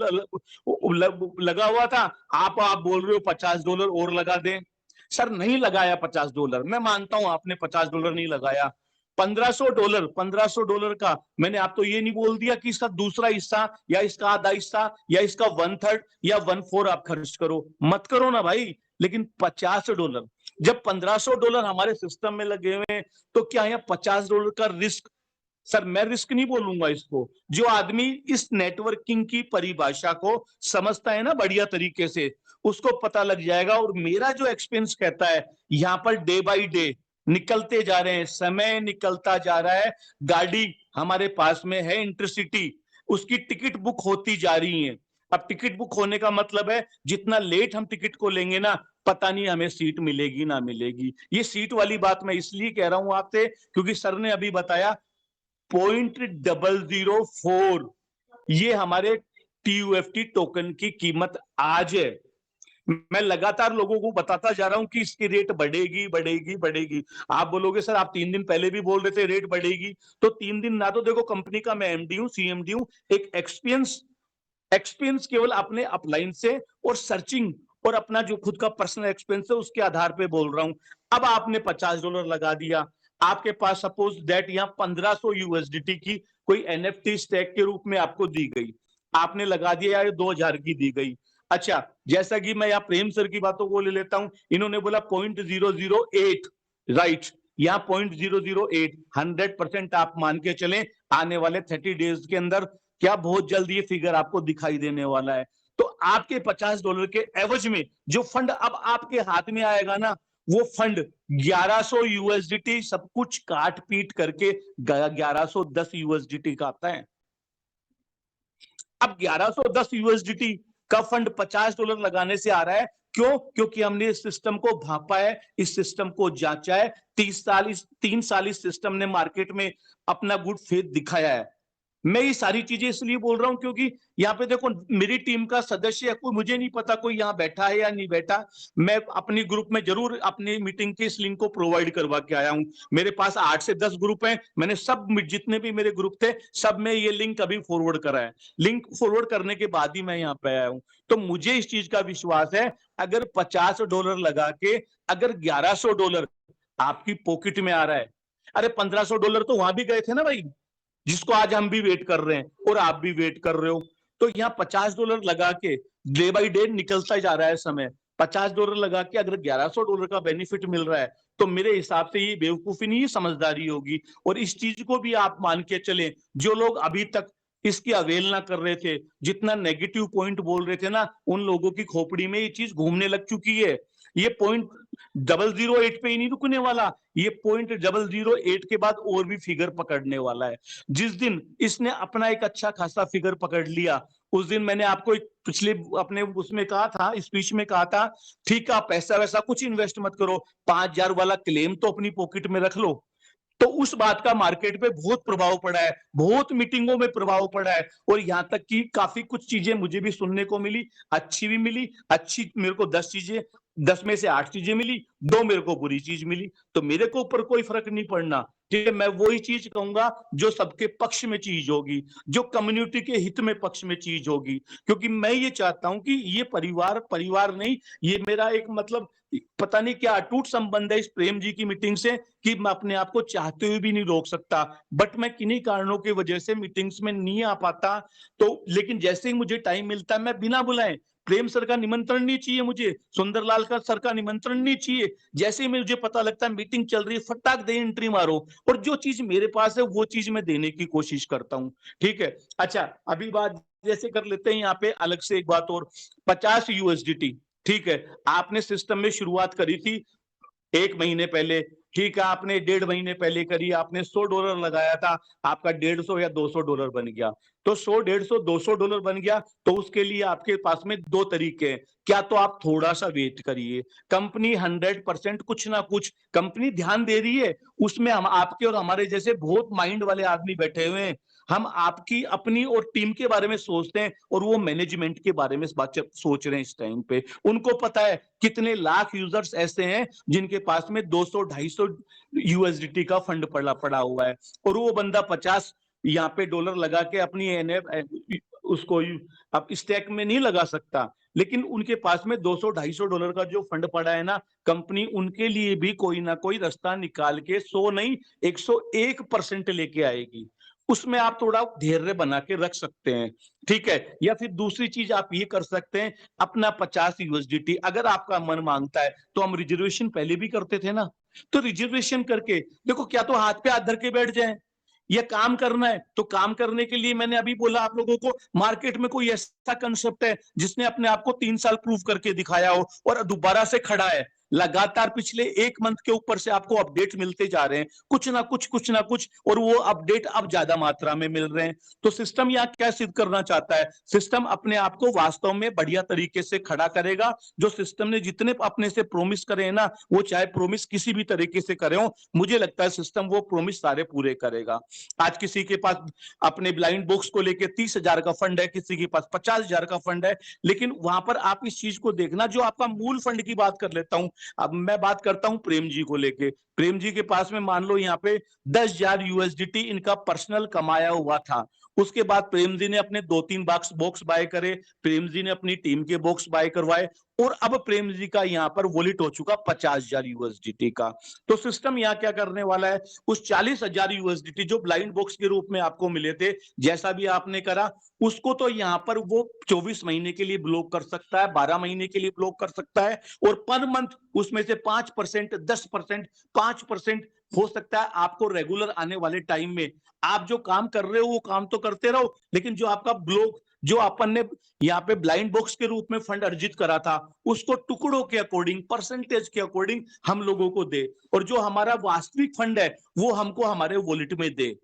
Speaker 4: लगा हुआ था, आप बोल रहे हो $50 और लगा दें। सर नहीं लगाया $50, मैं मानता हूं आपने $50 नहीं लगाया। $1500 का मैंने आपको ये नहीं बोल दिया कि इसका दूसरा हिस्सा या इसका आधा हिस्सा या इसका 1/3 या 1/4 आप खर्च करो, मत करो ना भाई। लेकिन $50, जब $1500 हमारे सिस्टम में लगे हुए हैं, तो क्या यहाँ $50 का रिस्क? सर मैं रिस्क नहीं बोलूंगा इसको। जो आदमी इस नेटवर्किंग की परिभाषा को समझता है ना बढ़िया तरीके से, उसको पता लग जाएगा। और मेरा जो एक्सपीरियंस कहता है, यहाँ पर डे बाय डे निकलते जा रहे हैं, समय निकलता जा रहा है। गाड़ी हमारे पास में है इंटरसिटी, उसकी टिकट बुक होती जा रही है। अब टिकट बुक होने का मतलब है जितना लेट हम टिकट को लेंगे ना, पता नहीं हमें सीट मिलेगी ना मिलेगी। ये सीट वाली बात मैं इसलिए कह रहा हूं आपसे, क्योंकि सर ने अभी बताया 0.004 ये हमारे TUFT टोकन की कीमत आज है। मैं लगातार लोगों को बताता जा रहा हूं कि इसकी रेट बढ़ेगी बढ़ेगी बढ़ेगी। आप बोलोगे सर आप 3 दिन पहले भी बोल रहे थे रेट बढ़ेगी, तो 3 दिन ना तो देखो कंपनी का मैं MD हूं, CMD हूं, एक एक्सपीरियंस केवल अपने अपलाइन से और सर्चिंग और अपना जो खुद का पर्सनल एक्सपीरियंस है उसके आधार पे बोल रहा हूं। अब आपने $50 लगा दिया, आपके पास सपोज दैट यहाँ 1500 USDT की कोई NFT स्टैक के रूप में आपको दी गई, आपने लगा दिया या 2000 की दी गई। अच्छा, जैसा कि मैं यहाँ प्रेम सर की बातों को ले लेता हूं, इन्होंने बोला 0.008, राइट, यहाँ 0.008 100% आप मान के चलें आने वाले 30 डेज के अंदर क्या बहुत जल्द ये फिगर आपको दिखाई देने वाला है। तो आपके $50 के एवज में जो फंड अब आपके हाथ में आएगा ना, वो फंड 1100 USDT सब कुछ काट पीट करके 1110 USDT का आता है। अब 1110 USDT का फंड $50 लगाने से आ रहा है। क्यों? क्योंकि हमने इस सिस्टम को भापा है, इस सिस्टम को जांचा है। 3 साल इस सिस्टम ने मार्केट में अपना गुड फेथ दिखाया है। मैं ये सारी चीजें इसलिए बोल रहा हूं क्योंकि यहाँ पे देखो मेरी टीम का सदस्य है, कोई मुझे नहीं पता कोई यहाँ बैठा है या नहीं बैठा। मैं अपनी ग्रुप में जरूर अपनी मीटिंग के इस लिंक को प्रोवाइड करवा के आया हूं। मेरे पास 8 से 10 ग्रुप हैं, मैंने सब जितने भी मेरे ग्रुप थे सब में ये लिंक अभी फॉरवर्ड करा है। लिंक फॉरवर्ड करने के बाद ही मैं यहाँ पे आया हूं। तो मुझे इस चीज का विश्वास है, अगर $50 लगा के अगर $1100 आपकी पॉकेट में आ रहा है, अरे $1500 तो वहां भी गए थे ना भाई, जिसको आज हम भी वेट कर रहे हैं और आप भी वेट कर रहे हो। तो यहाँ $50 लगा के डे बाई डे निकलता जा रहा है समय, $50 लगा के अगर $1100 का बेनिफिट मिल रहा है, तो मेरे हिसाब से ये बेवकूफी नहीं, समझदारी होगी। और इस चीज को भी आप मान के चले, जो लोग अभी तक इसकी अवेलना कर रहे थे, जितना नेगेटिव पॉइंट बोल रहे थे ना, उन लोगों की खोपड़ी में ये चीज घूमने लग चुकी है। ये 0.008 पे ही नहीं रुकने वाला, ये 0.008 के बाद और भी फिगर पकड़ने वाला है। जिस दिन इसने अपना एक अच्छा खासा फिगर पकड़ लिया, उस दिन मैंने आपको एक पिछले अपने उसमें कहा था, स्पीच में कहा था, ठीक है आप पैसा वैसा कुछ इन्वेस्ट मत करो, 5000 वाला क्लेम तो अपनी पॉकेट में रख लो। तो उस बात का मार्केट पे बहुत प्रभाव पड़ा है, बहुत मीटिंगों में प्रभाव पड़ा है। और यहां तक कि काफी कुछ चीजें मुझे भी सुनने को मिली, अच्छी भी मिली। अच्छी मेरे को 10 में से 8 चीजें मिली, 2 मेरे को बुरी चीज मिली। तो मेरे को ऊपर कोई फर्क नहीं पड़ना, ठीक है। मैं वही चीज कहूंगा जो सबके पक्ष में चीज होगी, जो कम्युनिटी के हित में पक्ष में चीज होगी। क्योंकि मैं ये चाहता हूं कि ये परिवार नहीं, ये मेरा एक मतलब पता नहीं क्या अटूट संबंध है इस प्रेम जी की मीटिंग से, कि मैं अपने आप को चाहते हुए भी नहीं रोक सकता। बट मैं किन्हीं कारणों की वजह से मीटिंग्स में नहीं आ पाता। तो लेकिन जैसे ही मुझे टाइम मिलता है, मैं बिना बुलाए, प्रेम सर का निमंत्रण नहीं चाहिए मुझे, सुंदरलाल का सर का निमंत्रण नहीं चाहिए, जैसे ही मुझे पता लगता है मीटिंग चल रही है, फटाक दे एंट्री मारो, और जो चीज मेरे पास है वो चीज मैं देने की कोशिश करता हूँ, ठीक है। अच्छा, अभी बात जैसे कर लेते हैं यहाँ पे अलग से एक बात और, 50 USDT, ठीक है, आपने सिस्टम में शुरुआत करी थी 1 महीने पहले, ठीक है, आपने 1.5 महीने पहले करी, आपने $100 लगाया था, आपका 150 या $200 बन गया। तो 100, 150, $200 बन गया, तो उसके लिए आपके पास में 2 तरीके हैं। क्या तो आप थोड़ा सा वेट करिए, कंपनी 100% कुछ ना कुछ कंपनी ध्यान दे रही है, उसमें हम आपके और हमारे जैसे बहुत माइंड वाले आदमी बैठे हुए हैं। हम आपकी अपनी और टीम के बारे में सोचते हैं, और वो मैनेजमेंट के बारे में सोच रहे हैं इस टाइम पे। उनको पता है कितने लाख यूजर्स ऐसे हैं जिनके पास में 200-250 USDT का फंड पड़ा हुआ है, और वो बंदा 50 यहाँ पे डॉलर लगा के अपनी उसको अब स्टैक में नहीं लगा सकता, लेकिन उनके पास में $200-250 का जो फंड पड़ा है ना, कंपनी उनके लिए भी कोई ना कोई रास्ता निकाल के 100 नहीं 101% लेके आएगी। उसमें आप थोड़ा धैर्य बना के रख सकते हैं, ठीक है। या फिर दूसरी चीज आप ये कर सकते हैं, अपना 50 USDT अगर आपका मन मांगता है तो हम रिजर्वेशन पहले भी करते थे ना, तो रिजर्वेशन करके देखो, क्या तो हाथ पे हाथ धर के बैठ जाए। ये काम करना है तो काम करने के लिए मैंने अभी बोला आप लोगों को, मार्केट में कोई ऐसा कंसेप्ट है जिसने अपने आप को 3 साल प्रूव करके दिखाया हो और दोबारा से खड़ा है, लगातार पिछले 1 मंथ के ऊपर से आपको अपडेट मिलते जा रहे हैं, कुछ ना कुछ, और वो अपडेट अब ज्यादा मात्रा में मिल रहे हैं। तो सिस्टम यहाँ क्या सिद्ध करना चाहता है, सिस्टम अपने आप को वास्तव में बढ़िया तरीके से खड़ा करेगा। जो सिस्टम ने जितने अपने से प्रोमिस करे हैं ना, वो चाहे प्रोमिस किसी भी तरीके से करे हो, मुझे लगता है सिस्टम वो प्रोमिस सारे पूरे करेगा। आज किसी के पास अपने ब्लाइंड बॉक्स को लेके 30,000 का फंड है, किसी के पास 50,000 का फंड है, लेकिन वहां पर आप इस चीज को देखना, जो आपका मूल फंड की बात कर लेता हूं। अब मैं बात करता हूं प्रेम जी को लेके। प्रेम जी के पास में मान लो यहाँ पे 10,000 USDT इनका पर्सनल कमाया हुआ था। उसके बाद प्रेम जी ने अपने 2-3 बॉक्स बाय करे, प्रेम जी ने अपनी टीम के बॉक्स बाय करवाए, और अब प्रेम जी का यहाँ पर वॉलेट हो चुका 50,000 USDT का। तो सिस्टम यहाँ क्या करने वाला है, उस 40,000 USDT जो ब्लाइंड बॉक्स के रूप में आपको मिले थे, जैसा भी आपने करा, उसको तो यहाँ पर वो 24 महीने के लिए ब्लॉक कर सकता है, 12 महीने के लिए ब्लॉक कर सकता है, और पर मंथ उसमें से 5%, 10%, 5% हो सकता है आपको रेगुलर आने वाले टाइम में। आप जो काम कर रहे हो वो काम तो करते रहो, लेकिन जो आपका ब्लॉक, जो अपन ने यहाँ पे ब्लाइंड बॉक्स के रूप में फंड अर्जित करा था, उसको टुकड़ों के अकॉर्डिंग, परसेंटेज के अकॉर्डिंग हम लोगों को दे, और जो हमारा वास्तविक फंड है वो हमको हमारे वॉलेट में दे।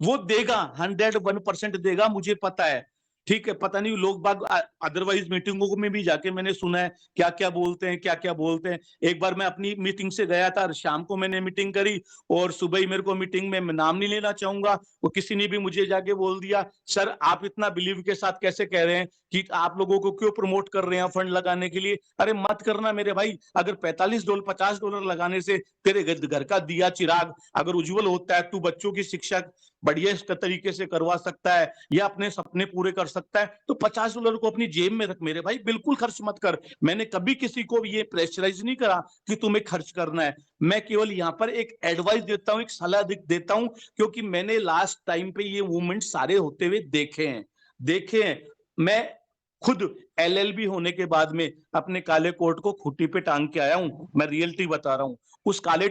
Speaker 4: वो देगा, 101% देगा, मुझे पता है, ठीक है। पता नहीं लोग बाग अदरवाइज मीटिंगों में भी जाके मैंने सुना है क्या क्या बोलते हैं, क्या क्या बोलते हैं। एक बार मैं अपनी मीटिंग से गया था, शाम को मैंने मीटिंग करी, और सुबह ही मेरे को मीटिंग में, मैं नाम नहीं लेना चाहूंगा, वो किसी ने भी मुझे जाके बोल दिया, सर आप इतना बिलीव के साथ कैसे कह रहे हैं कि आप लोगों को क्यों प्रमोट कर रहे हैं फंड लगाने के लिए। अरे मत करना मेरे भाई, अगर $45, $50 लगाने से तेरे घर का दिया चिराग अगर उज्जवल होता है, तू बच्चों की शिक्षा बढ़िया तरीके से करवा सकता है या अपने सपने पूरे कर सकता है, तो $50 को अपनी जेब में रख मेरे भाई, बिल्कुल खर्च मत कर। मैंने कभी किसी को ये प्रेशराइज नहीं करा कि तुम्हें खर्च करना है, मैं केवल यहाँ पर एक एडवाइस देता हूँ, एक सलाह देता हूँ, क्योंकि मैंने लास्ट टाइम पे ये मूवमेंट सारे होते हुए देखे हैं। मैं खुद LLB होने के बाद में अपने काले कोट को खूंटी पे टांग के आया हूं, मैं रियलिटी बता रहा हूं। उस काले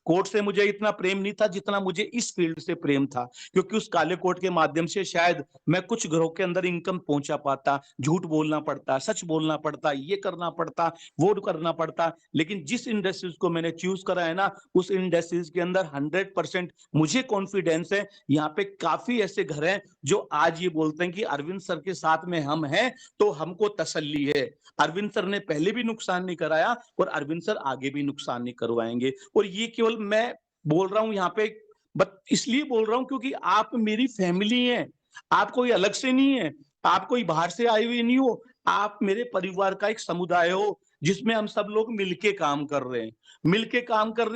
Speaker 4: कोट से मुझे इतना प्रेम नहीं था जितना मुझे इस फील्ड से प्रेम था, क्योंकि उस काले कोट के माध्यम से शायद मैं कुछ घरों के अंदर इनकम पहुंचा पाता। झूठ बोलना पड़ता, सच बोलना पड़ता, ये करना पड़ता, वो करना पड़ता, लेकिन जिस इंडस्ट्रीज को मैंने चूज करा है ना, उस इंडस्ट्रीज के अंदर 100% मुझे कॉन्फिडेंस है। यहाँ पे काफी ऐसे घर हैं जो आज ये बोलते हैं कि अरविंद सर के साथ में हम हैं तो हमको तसल्ली है। अरविंद सर ने पहले भी नुकसान नहीं कराया और अरविंद सर आगे भी नुकसान नहीं करवाएंगे। और ये केवल मैं बोल रहा हूं यहाँ पे, बट इसलिए बोल रहा हूं क्योंकि आप मेरी फैमिली हैं, आप कोई अलग से नहीं है, आप कोई बाहर से आए हुए नहीं हो, आप मेरे परिवार का एक समुदाय हो जिसमें हम सब लोग मिलके काम कर रहे हैं।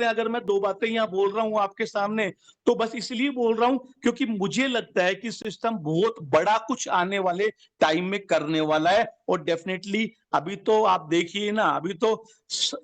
Speaker 4: अगर मैं 2 बातें यहाँ बोल रहा हूँ आपके सामने, तो बस इसलिए बोल रहा हूं क्योंकि मुझे लगता है कि सिस्टम बहुत बड़ा कुछ आने वाले टाइम में करने वाला है। और डेफिनेटली अभी तो आप देखिए ना, अभी तो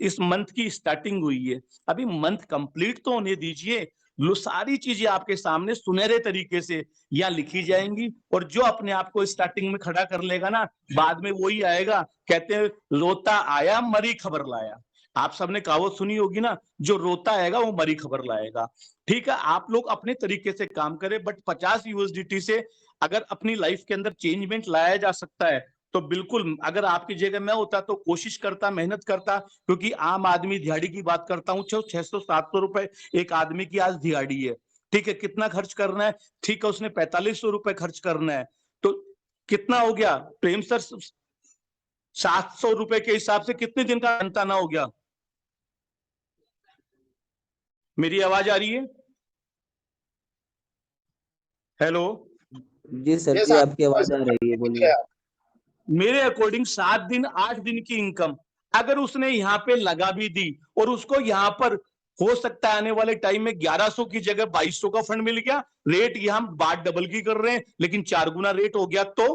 Speaker 4: इस मंथ की स्टार्टिंग हुई है, अभी मंथ कंप्लीट तो होने दीजिए, लो सारी चीजें आपके सामने सुनहरे तरीके से यहाँ लिखी जाएंगी। और जो अपने आप को स्टार्टिंग में खड़ा कर लेगा ना, बाद में वही आएगा, कहते हैं रोता आया मरी खबर लाया। आप सबने कहावत सुनी होगी ना, जो रोता आएगा वो मरी खबर लाएगा। ठीक है, आप लोग अपने तरीके से काम करें, बट 50 USDT से अगर अपनी लाइफ के अंदर चेंजमेंट लाया जा सकता है, तो बिल्कुल अगर आपकी जगह मैं होता तो कोशिश करता, मेहनत करता, क्योंकि आम आदमी दिहाड़ी की बात करता हूँ, 600-700 रुपए एक आदमी की आज दिहाड़ी है। ठीक है, कितना खर्च करना है? ठीक है, उसने 4500 रुपए खर्च करना है, तो कितना हो गया प्रेम सर? 700 रुपए के हिसाब से कितने दिन का अंताना हो गया? मेरी आवाज आ रही है? हेलो,
Speaker 5: जी सर
Speaker 3: ये
Speaker 5: जी, आपकी आवाज आ रही है, बोलिए।
Speaker 4: मेरे अकॉर्डिंग 7 दिन 8 दिन की इनकम अगर उसने यहाँ पे लगा भी दी और उसको यहाँ पर हो सकता है आने वाले टाइम में 1100 की जगह 2200 का फंड मिल गया, रेट यहाँ बात डबल की कर रहे हैं लेकिन 4 गुना रेट हो गया, तो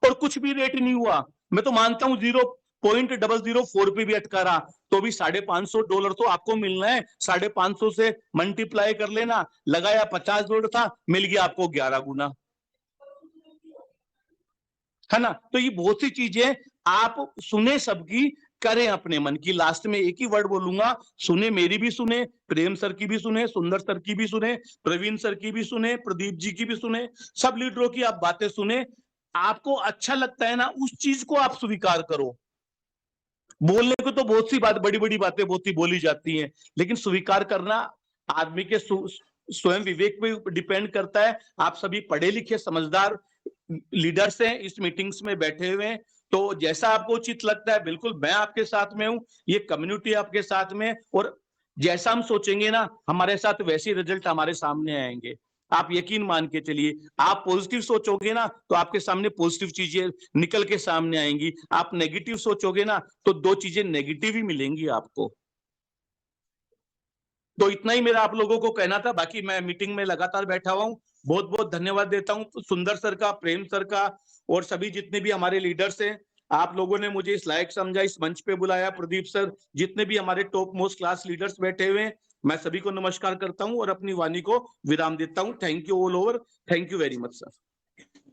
Speaker 4: और कुछ भी रेट नहीं हुआ, मैं तो मानता हूं 0.004 पे भी अटका रहा, तो भी $550 तो आपको मिलना है। 550 से मल्टीप्लाई कर लेना, लगाया $50 था, मिल गया आपको 11 गुना, है ना? तो ये बहुत सी चीजें आप सुने सबकी, करें अपने मन की। लास्ट में एक ही वर्ड बोलूंगा, सुने, मेरी भी सुने, प्रेम सर की भी सुने, सुंदर सर की भी सुने, प्रवीण सर की भी सुने, प्रदीप जी की भी सुने, सब लीडरों की आप बातें सुने। आपको अच्छा लगता है ना, उस चीज को आप स्वीकार करो। बोलने को तो बहुत सी बात, बड़ी बड़ी बातें बहुत ही बोली जाती हैं, लेकिन स्वीकार करना आदमी के स्वयं विवेक पे डिपेंड करता है। आप सभी पढ़े लिखे समझदार लीडर्स हैं, इस मीटिंग्स में बैठे हुए हैं, तो जैसा आपको उचित लगता है, बिल्कुल मैं आपके साथ में हूं, ये कम्युनिटी आपके साथ में, और जैसा हम सोचेंगे ना हमारे साथ, वैसे रिजल्ट हमारे सामने आएंगे। आप यकीन मान के चलिए, आप पॉजिटिव सोचोगे ना तो आपके सामने पॉजिटिव चीजें निकल के सामने आएंगी, आप नेगेटिव सोचोगे ना तो 2 चीजें नेगेटिव ही मिलेंगी आपको। तो इतना ही मेरा आप लोगों को कहना था, बाकी मैं मीटिंग में लगातार बैठा हुआ हूँ। बहुत बहुत धन्यवाद देता हूँ सुंदर सर का, प्रेम सर का, और सभी जितने भी हमारे लीडर्स हैं। आप लोगों ने मुझे इस लायक समझा, इस मंच पे बुलाया, प्रदीप सर, जितने भी हमारे टॉप मोस्ट क्लास लीडर्स बैठे हुए हैं, मैं सभी को नमस्कार करता हूँ और अपनी वाणी को विराम देता हूँ। Thank you all over, thank you very much sir.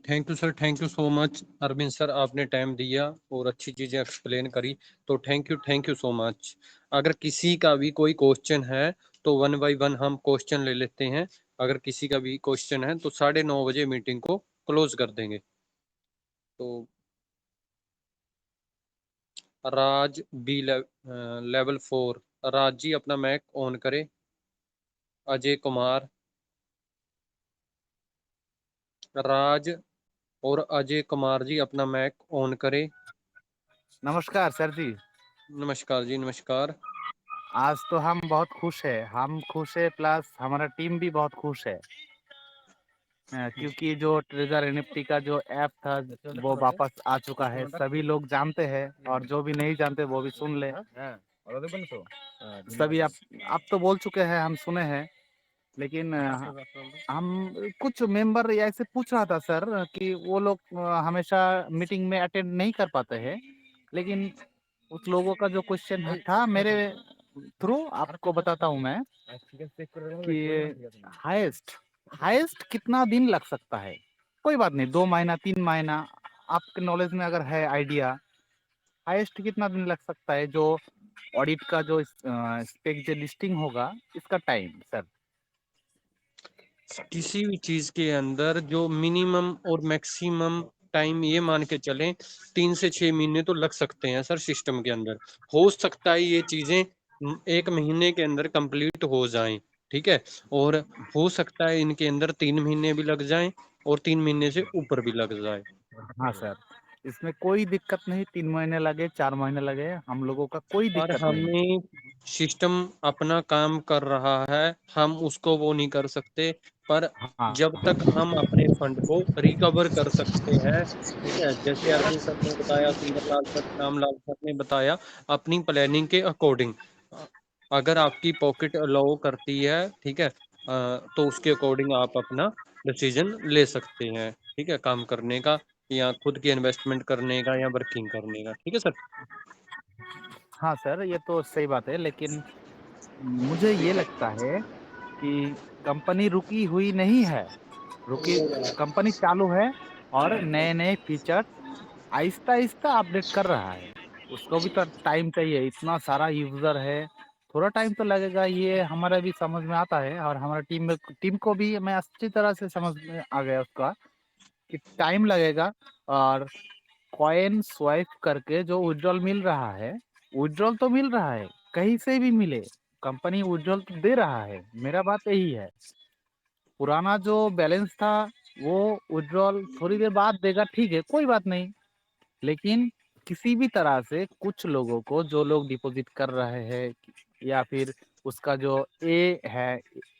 Speaker 2: Thank you sir, thank you so much Arvind sir, आपने टाइम दिया और अच्छी चीज़ें एक्सप्लेन करी, तो थैंक यू सो मच। अगर किसी का भी कोई क्वेश्चन है तो 1 बाय 1 हम क्वेश्चन ले लेते हैं। अगर किसी का भी क्वेश्चन है तो 9:30 बजे मीटिंग को क्लोज कर देंगे। तो राज बी लेवल 4, राज जी अपना मैक ऑन करें। अजय कुमार, राज और अजय कुमार जी अपना मैक ऑन करें।
Speaker 6: नमस्कार सर जी।
Speaker 2: नमस्कार जी, नमस्कार।
Speaker 6: आज तो हम बहुत खुश है, हम खुश है प्लस हमारा टीम भी बहुत खुश है, क्योंकि जो ट्रेजर एनएफटी का जो ऐप था वो वापस आ चुका है, सभी लोग जानते हैं, और जो भी नहीं जानते वो भी सुन ले। सभी आप तो बोल चुके हैं, हम सुने हैं, लेकिन हम कुछ मेंबर ऐसे पूछ रहा था सर कि वो लोग हमेशा मीटिंग में अटेंड नहीं कर पाते हैं, लेकिन उस लोगों का जो क्वेश्चन था मेरे थ्रू आपको बताता हूँ मैं कि हाईएस्ट हाईएस्ट कितना दिन लग सकता है? कोई बात नहीं, 2 महीना 3 महीना, आपके नॉलेज में अगर है आइडिया, हाईएस्ट कितना दिन लग सकता है जो ऑडिट का जो स्पेक जो लिस्टिंग होगा इसका टाइम सर?
Speaker 2: किसी भी चीज के अंदर जो मिनिमम और मैक्सिमम टाइम ये मान के चलें 3 से 6 महीने तो लग सकते हैं सर। सिस्टम के अंदर हो सकता है ये चीजें 1 महीने के अंदर कंप्लीट हो जाएं, ठीक है, और हो सकता है इनके अंदर 3 महीने भी लग जाएं और 3 महीने से ऊपर भी लग जाए।
Speaker 6: हाँ सर, इसमें कोई दिक्कत नहीं, 3 महीने लगे 4 महीने लगे, हम लोगों का कोई
Speaker 2: और
Speaker 6: दिक्कत नहीं।
Speaker 2: हमें सिस्टम अपना काम कर रहा है, हम उसको वो नहीं कर सकते, पर
Speaker 6: हाँ
Speaker 2: जब तक हम अपने फंड को रिकवर कर सकते हैं, ठीक है, जैसे अरविंद सर ने बताया, सुंदरलाल सर, श्यामलाल सर ने बताया, अपनी प्लानिंग के अकॉर्डिंग अगर आपकी पॉकेट अलाउ करती है, ठीक है, तो उसके अकॉर्डिंग आप अपना डिसीजन ले सकते हैं, ठीक है, काम करने का या खुद की इन्वेस्टमेंट करने का या वर्किंग करने का, ठीक है सर।
Speaker 6: हाँ सर, ये तो सही बात है, लेकिन मुझे ये लगता है कि कंपनी रुकी हुई नहीं है, रुकी कंपनी चालू है, और नए नए फीचर आहिस्ता आहिस्ता अपडेट कर रहा है। उसको भी तो टाइम चाहिए, इतना सारा यूजर है, थोड़ा टाइम तो लगेगा, ये हमारा भी समझ में आता है, और हमारा टीम को भी मैं अच्छी तरह से समझ में आ गया उसका कि टाइम लगेगा। और कॉइन स्वाइप करके जो विड्रॉल मिल रहा है, विड्रॉल तो मिल रहा है, कहीं से भी मिले, कंपनी विड्रॉल तो दे रहा है। मेरा बात यही है। पुराना जो बैलेंस था वो विड्रॉल थोड़ी देर बाद देगा, ठीक है, कोई बात नहीं। लेकिन किसी भी तरह से कुछ लोगों को, जो लोग डिपॉजिट कर रहे हैं या फिर उसका जो ए है,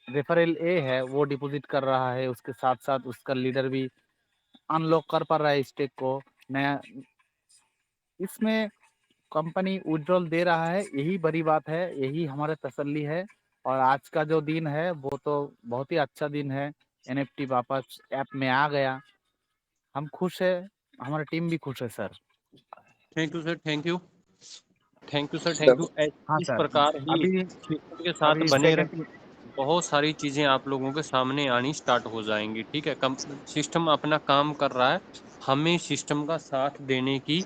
Speaker 6: रेफरल ए है, वो डिपॉजिट कर रहा है, उसके साथ साथ उसका लीडर भी अनलॉक कर पा रहा है स्टेक को नया, इसमें कंपनी विड्रॉल दे रहा है, यही बड़ी बात है, यही हमारा तसल्ली है। और आज का जो दिन है वो तो बहुत ही अच्छा दिन है, एनएफटी वापस ऐप में आ गया, हम खुश है, हमारी टीम भी खुश है sir.
Speaker 2: Thank you sir, thank you, thank you sir, thank you.
Speaker 6: हाँ
Speaker 2: इस
Speaker 6: सर,
Speaker 2: प्रकार ही
Speaker 6: अभी
Speaker 2: सिस्टम के साथ
Speaker 6: अभी
Speaker 2: बने रहे,
Speaker 6: सेकंड
Speaker 2: बहुत सारी चीजें आप लोगों के सामने आनी स्टार्ट हो जाएंगी। ठीक है, सिस्टम अपना काम कर रहा है, हमें सिस्टम का साथ देने की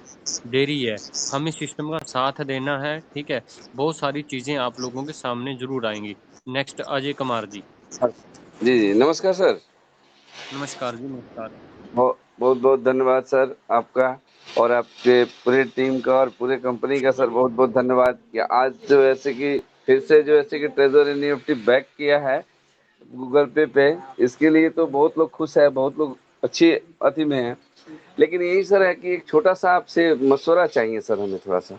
Speaker 2: देरी है, हमें सिस्टम का साथ देना है। ठीक है, बहुत सारी चीजें आप लोगों के सामने जरूर आएंगी। नेक्स्ट अजय कुमार जी।
Speaker 7: जी जी, नमस्कार सर।
Speaker 2: नमस्कार जी, नमस्कार।
Speaker 7: बहुत बहुत धन्यवाद सर आपका, और आपके पूरे टीम का और पूरे कंपनी का सर बहुत बहुत धन्यवाद कि आज जो ऐसे कि फिर से जो ऐसे कि ट्रेजर एनईएफटी बैक किया है गूगल पे, इसके लिए तो बहुत लोग खुश है, बहुत लोग अच्छी अति में है। लेकिन यही सर है कि एक छोटा सा आपसे मशवरा चाहिए सर हमें थोड़ा सा।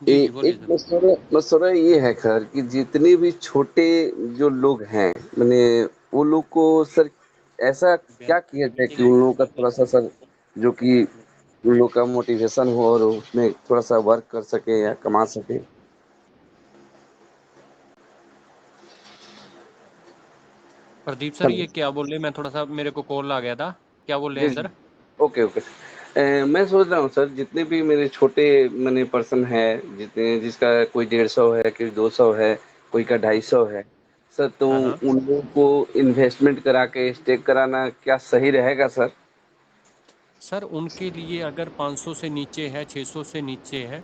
Speaker 2: जी जी, बोलिए
Speaker 7: एक
Speaker 2: सर।
Speaker 7: मसौदा ये है खैर कि जितने भी छोटे जो लोग हैं, मैंने वो लोग को सर ऐसा क्या किया जाए कि उन लोगों का थोड़ा सा सर, जो कि उन लोग का मोटिवेशन हो और उसमें थोड़ा सा वर्क कर सके या कमा सके।
Speaker 2: Pradeep sir,
Speaker 7: hello.
Speaker 2: ये क्या बोल रहे, मैं थोड़ा सा, मेरे को कॉल आ गया था, क्या बोल रहे
Speaker 7: जी
Speaker 2: हैं
Speaker 7: जी,
Speaker 2: सर?
Speaker 7: Okay okay. मैं सोच रहा हूँ सर, जितने भी मेरे छोटे मैंने पर्सन है, जितने जिसका कोई 150 है, कोई 200 है, कोई का 250 है सर, तो
Speaker 2: हाँ हाँ
Speaker 7: उन लोगों को इन्वेस्टमेंट करा के स्टेक कराना क्या सही रहेगा सर?
Speaker 2: सर, उनके लिए अगर 500 से नीचे है, 600 से नीचे है,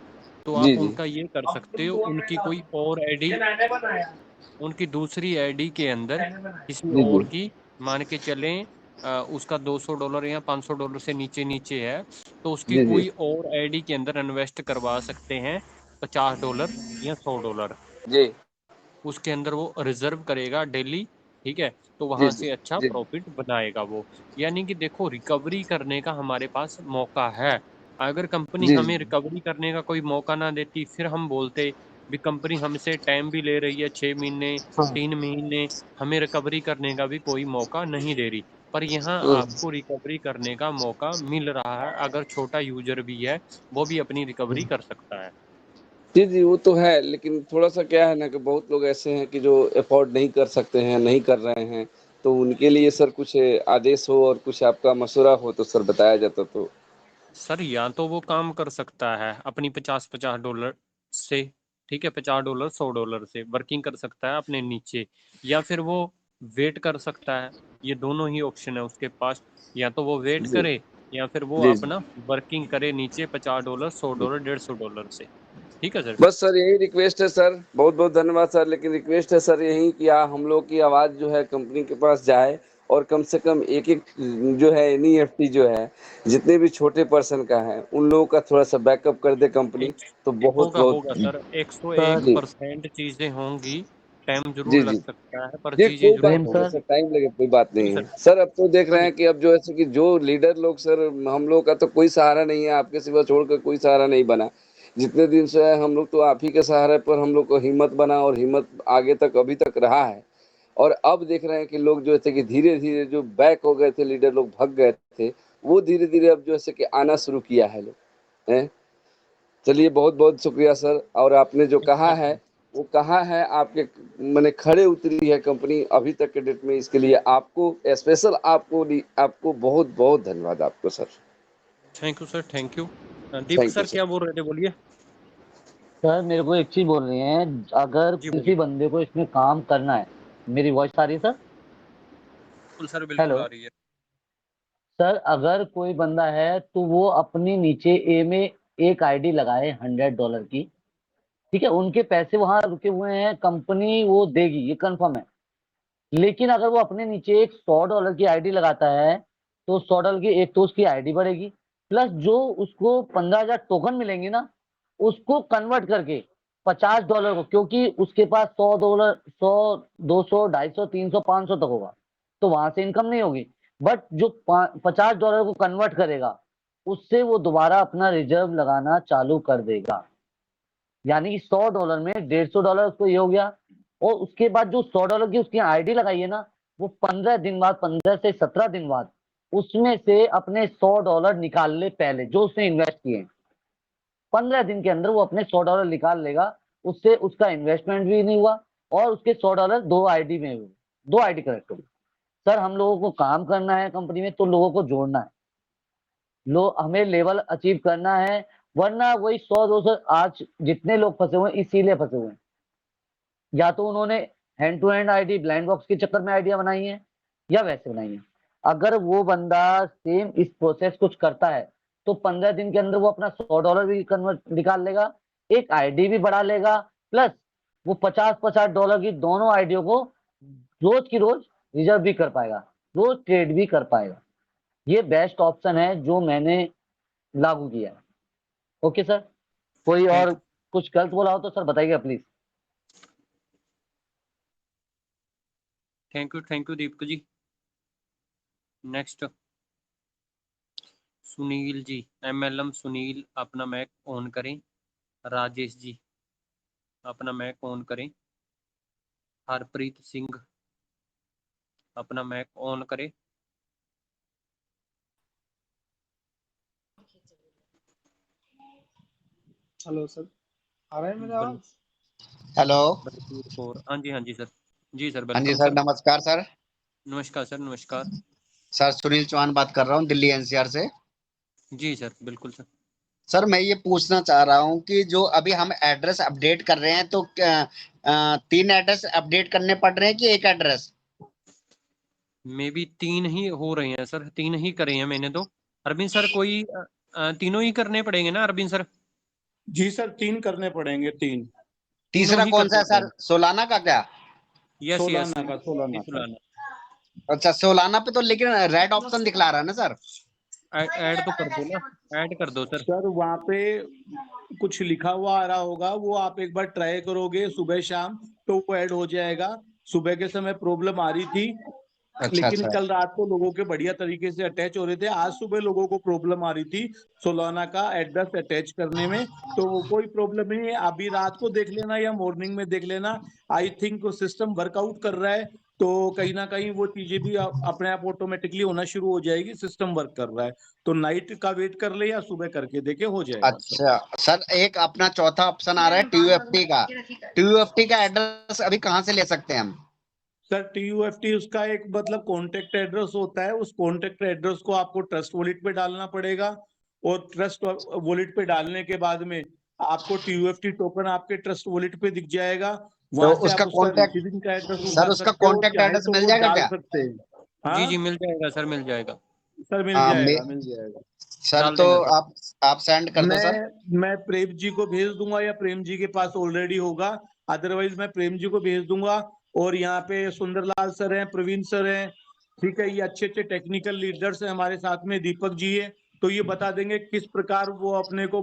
Speaker 2: तो
Speaker 7: जी
Speaker 2: आप
Speaker 7: जी
Speaker 2: उनका ये कर सकते हो, उनकी कोई और आईडी, उनकी दूसरी आईडी के अंदर किसी
Speaker 7: जी जी
Speaker 2: और की, मान के चलें उसका $200 या $500 से नीचे नीचे है, तो उसकी
Speaker 7: जी जी
Speaker 2: कोई और आईडी के अंदर इन्वेस्ट करवा सकते हैं, $50 या $100।
Speaker 7: जी
Speaker 2: उसके अंदर वो रिजर्व करेगा डेली। ठीक है, तो
Speaker 7: जी
Speaker 2: वहां
Speaker 7: जी
Speaker 2: से अच्छा
Speaker 7: जी
Speaker 2: प्रॉफिट बनाएगा वो। यानी कि देखो, रिकवरी करने का हमारे पास मौका है। अगर कंपनी
Speaker 7: जी
Speaker 2: हमें रिकवरी करने का कोई मौका ना देती, फिर हम बोलते भी कंपनी हमसे टाइम भी ले रही है, 6 महीने,
Speaker 7: हाँ
Speaker 2: 3 महीने, हमें रिकवरी करने का भी कोई मौका नहीं दे रही। पर यहाँ
Speaker 7: हम्म।
Speaker 2: आपको रिकवरी करने का मौका मिल रहा है, अगर छोटा यूजर भी है वो भी अपनी रिकवरी कर सकता है।
Speaker 7: जी जी, वो तो है, लेकिन थोड़ा सा क्या है ना कि बहुत लोग ऐसे हैं कि जो अफोर्ड नहीं कर सकते हैं, नहीं कर रहे हैं, तो उनके लिए सर कुछ आदेश हो और कुछ आपका मशवरा हो तो सर बताया जाता तो।
Speaker 2: सर, या तो वो काम कर सकता है अपनी $50 से, ठीक है, $50 $100 से वर्किंग कर सकता है अपने नीचे, या फिर वो वेट कर सकता है। ये दोनों ही ऑप्शन है उसके पास। या तो वो वेट
Speaker 7: जी
Speaker 2: करे, या फिर वो
Speaker 7: जी
Speaker 2: अपना वर्किंग करे नीचे $50 $100 $150 से। ठीक है सर।
Speaker 7: बस सर यही रिक्वेस्ट है सर, बहुत बहुत धन्यवाद सर, लेकिन रिक्वेस्ट है सर यही कि हम लोग की आवाज़ जो है कंपनी के पास जाए, और कम से कम एक एक जो है एनईएफटी जो है, जितने भी छोटे पर्सन का है, उन लोगों का थोड़ा सा बैकअप कर दे कंपनी,
Speaker 2: एक
Speaker 7: तो बहुत
Speaker 2: होगा
Speaker 7: बहुत।
Speaker 2: होगा सर,
Speaker 7: जी
Speaker 2: 101% चीजें होंगी। टाइम
Speaker 7: जी
Speaker 2: जरूर लग
Speaker 7: जी
Speaker 2: सकता है, पर
Speaker 7: जी,
Speaker 2: चीजें
Speaker 7: कोई बात
Speaker 2: जरूर
Speaker 7: नहीं है
Speaker 2: होंगी।
Speaker 7: सर, टाइम लगे कोई बात
Speaker 2: ठीक
Speaker 7: नहीं
Speaker 2: है
Speaker 7: है
Speaker 2: सर।
Speaker 7: सर। अब तो देख रहे
Speaker 2: सर,
Speaker 7: हैं कि अब जो ऐसे कि जो लीडर लोग सर, हम लोग का तो कोई सहारा नहीं है, आपके सिवा छोड़कर कोई सहारा नहीं बना। जितने दिन से है हम लोग तो आप ही के सहारे पर हम लोग को हिम्मत बना, और हिम्मत आगे तक अभी तक रहा है। और अब देख रहे हैं कि लोग जो थे कि धीरे धीरे जो बैक हो गए थे, लीडर लोग भग गए थे, वो धीरे धीरे अब जो है कि आना शुरू किया है लोग हैं। चलिए बहुत बहुत शुक्रिया सर, और आपने जो कहा है वो कहा है, आपके मैंने खड़े उतरी है कंपनी अभी तक के डेट में, इसके लिए आपको स्पेशल, आपको बहुत बहुत धन्यवाद आपको sir.
Speaker 2: Thank you sir, thank you. Deepak
Speaker 7: thank you
Speaker 2: sir,
Speaker 7: sir.
Speaker 2: क्या बोल रहे थे, बोलिए।
Speaker 5: सर मेरे को एक चीज बोल रही हैं, अगर
Speaker 2: जी
Speaker 5: किसी
Speaker 2: बोलिए।
Speaker 5: बंदे को इसमें काम करना है, मेरी वॉइस आ रही है सर?
Speaker 2: बिल्कुल सर, बिल्कुल
Speaker 5: हेलो
Speaker 2: आ रही है।
Speaker 5: सर, अगर कोई बंदा है तो वो अपनी नीचे ए में एक आईडी लगाए $100 की। ठीक है, उनके पैसे वहां रुके हुए हैं, कंपनी वो देगी, ये कंफर्म है। लेकिन अगर वो अपने नीचे एक $100 की आईडी लगाता है, तो $100 की एक तो उसकी आईडी बढ़ेगी, प्लस जो उसको 15,000 टोकन मिलेंगे ना, उसको कन्वर्ट करके $50 को, क्योंकि उसके पास $100, 100, 200, 250, 300, 500 तक होगा, तो वहां से इनकम नहीं होगी। बट जो $50 को कन्वर्ट करेगा, उससे वो दोबारा अपना रिजर्व लगाना चालू कर देगा। यानी कि $100 में $150 उसको ये हो गया। और उसके बाद जो $100 की उसकी आईडी लगाई है ना, वो 15 दिन बाद, 15 से 17 दिन बाद उसमें से अपने $100 निकाल ले, पहले जो उसने इन्वेस्ट किए हैं। 15 दिन के अंदर वो अपने $100 निकाल लेगा, उससे उसका इन्वेस्टमेंट भी नहीं हुआ और उसके $100 दो आईडी में हुए, दो आईडी करेक्ट हो गई। सर हम लोगों को काम करना है कंपनी में, तो लोगों को जोड़ना है, हमें लेवल अचीव करना है, वरना वही 100-200 आज जितने लोग फंसे हुए हैं, इसीलिए फंसे हुए हैं। या तो उन्होंने hand to hand ID blind box के चक्कर में आइडिया बनाई है, या वैसे बनाई है। अगर वो बंदा सेम इस प्रोसेस कुछ करता है, तो 15 दिन के अंदर वो अपना $100 भी कन्वर्ट निकाल लेगा, एक आईडी भी बढ़ा लेगा, प्लस वो $50 की दोनों आईडियों को रोज की रोज रिजर्व भी कर पाएगा, रोज ट्रेड भी कर पाएगा। ये बेस्ट ऑप्शन है जो मैंने लागू किया है। ओके सर, कोई और कुछ गलत बोला हो तो सर बताइएगा please.
Speaker 2: Thank you Deepak ji. Next Sunil ji, MLM Sunil, अपना मैक ऑन करें। राजेश जी अपना मैक ऑन करें। हरप्रीत सिंह अपना मैक ऑन करें।
Speaker 8: हेलो सर, आ रहा है मेरा आवाज?
Speaker 1: हेलो।
Speaker 2: बलबीर कौर, हाँ जी सर। जी सर,
Speaker 1: हाँ जी
Speaker 2: वेलकम
Speaker 1: सर,
Speaker 2: सर।
Speaker 1: नमस्कार सर।
Speaker 2: नमस्कार सर, नमस्कार।
Speaker 1: सर सुनील चौहान बात कर रहा हूँ, दिल्ली NCR से।
Speaker 2: जी सर, बिल्कुल सर।
Speaker 1: सर मैं ये पूछना चाह रहा हूँ कि जो अभी हम एड्रेस अपडेट कर रहे हैं, तो 3 एड्रेस अपडेट करने पड़ रहे हैं कि एक एड्रेस?
Speaker 2: मे बी 3 ही हो रहे हैं सर, 3 ही करे हैं मैंने तो। अरविंद सर कोई तीनों ही करने पड़ेंगे ना अरविंद सर?
Speaker 4: जी सर, 3 करने पड़ेंगे, 3।
Speaker 2: तीनों
Speaker 1: तीसरा
Speaker 2: ही
Speaker 1: कौन सा
Speaker 2: करने
Speaker 1: है सर,
Speaker 2: पड़ेंगे।
Speaker 1: सोलाना का क्या?
Speaker 2: यस
Speaker 4: सोलाना का, सोलाना का।
Speaker 1: अच्छा, सोलाना पे तो लेकिन रेड ऑप्शन दिखला रहा है ना सर।
Speaker 2: ऐड तो कर दो ना, ऐड कर दो सर।
Speaker 4: सर वहां पे कुछ लिखा हुआ आ रहा होगा, वो आप एक बार ट्राई करोगे सुबह शाम, तो वो ऐड हो जाएगा। सुबह के समय प्रॉब्लम आ रही थी,
Speaker 1: अच्छा
Speaker 4: लेकिन
Speaker 1: अच्छा।
Speaker 4: कल रात को लोगों के बढ़िया तरीके से अटैच हो रहे थे। आज सुबह लोगों को प्रॉब्लम आ रही थी सोलाना का एड्रेस अटैच करने में, तो कोई प्रॉब्लम नहीं है। अभी रात को देख लेना या मॉर्निंग में देख लेना, आई थिंक सिस्टम वर्कआउट कर रहा है, तो कहीं ना कहीं वो चीजें भी अपने आप ऑटोमेटिकली होना शुरू हो जाएगी। सिस्टम वर्क कर रहा है, तो नाइट का वेट कर ले या सुबह करके देखे, हो जाएगा सब।
Speaker 1: अच्छा सर, एक अपना चौथा ऑप्शन आ रहा है TUFT का। TUFT का एड्रेस अभी कहाँ से ले सकते हैं हम?
Speaker 4: सर TUFT उसका एक मतलब कॉन्टेक्ट एड्रेस होता है, उस कॉन्टेक्ट एड्रेस को आपको ट्रस्ट वॉलेट पे डालना पड़ेगा, और ट्रस्ट वॉलेट पे डालने के बाद में आपको TUFT टोकन आपके ट्रस्ट वॉलेट पे दिख जाएगा।
Speaker 1: तो
Speaker 4: वहां से आप
Speaker 1: उसका
Speaker 4: उसका
Speaker 1: कॉन्टेक्ट,
Speaker 4: रिसीविंग का एड्रेस उठा
Speaker 1: सर उसका
Speaker 4: सकते हो,
Speaker 1: कॉन्टेक्ट
Speaker 4: चाहे
Speaker 1: एड्रेस
Speaker 4: तो
Speaker 1: मिल
Speaker 4: वो
Speaker 1: जाएगा
Speaker 4: डाल
Speaker 1: क्या?
Speaker 4: सकते हैं।
Speaker 2: जी
Speaker 4: हाँ
Speaker 2: मिल जाएगा सर, मिल जाएगा।
Speaker 4: सर, मिल
Speaker 1: हाँ
Speaker 4: जाएगा, मिल जाएगा।
Speaker 1: सर
Speaker 2: डाल
Speaker 1: तो
Speaker 2: देना सर।
Speaker 1: आप सेंड कर दो सर।
Speaker 4: मैं प्रेम जी को भेज दूंगा, या प्रेम जी के पास ऑलरेडी होगा, अदरवाइज मैं प्रेम जी को भेज दूंगा। और यहाँ पे सुंदरलाल सर हैं, प्रवीण सर हैं, ठीक है, ये अच्छे अच्छे टेक्निकल लीडर्स हैं हमारे साथ में, दीपक जी है, तो ये बता देंगे किस प्रकार वो अपने को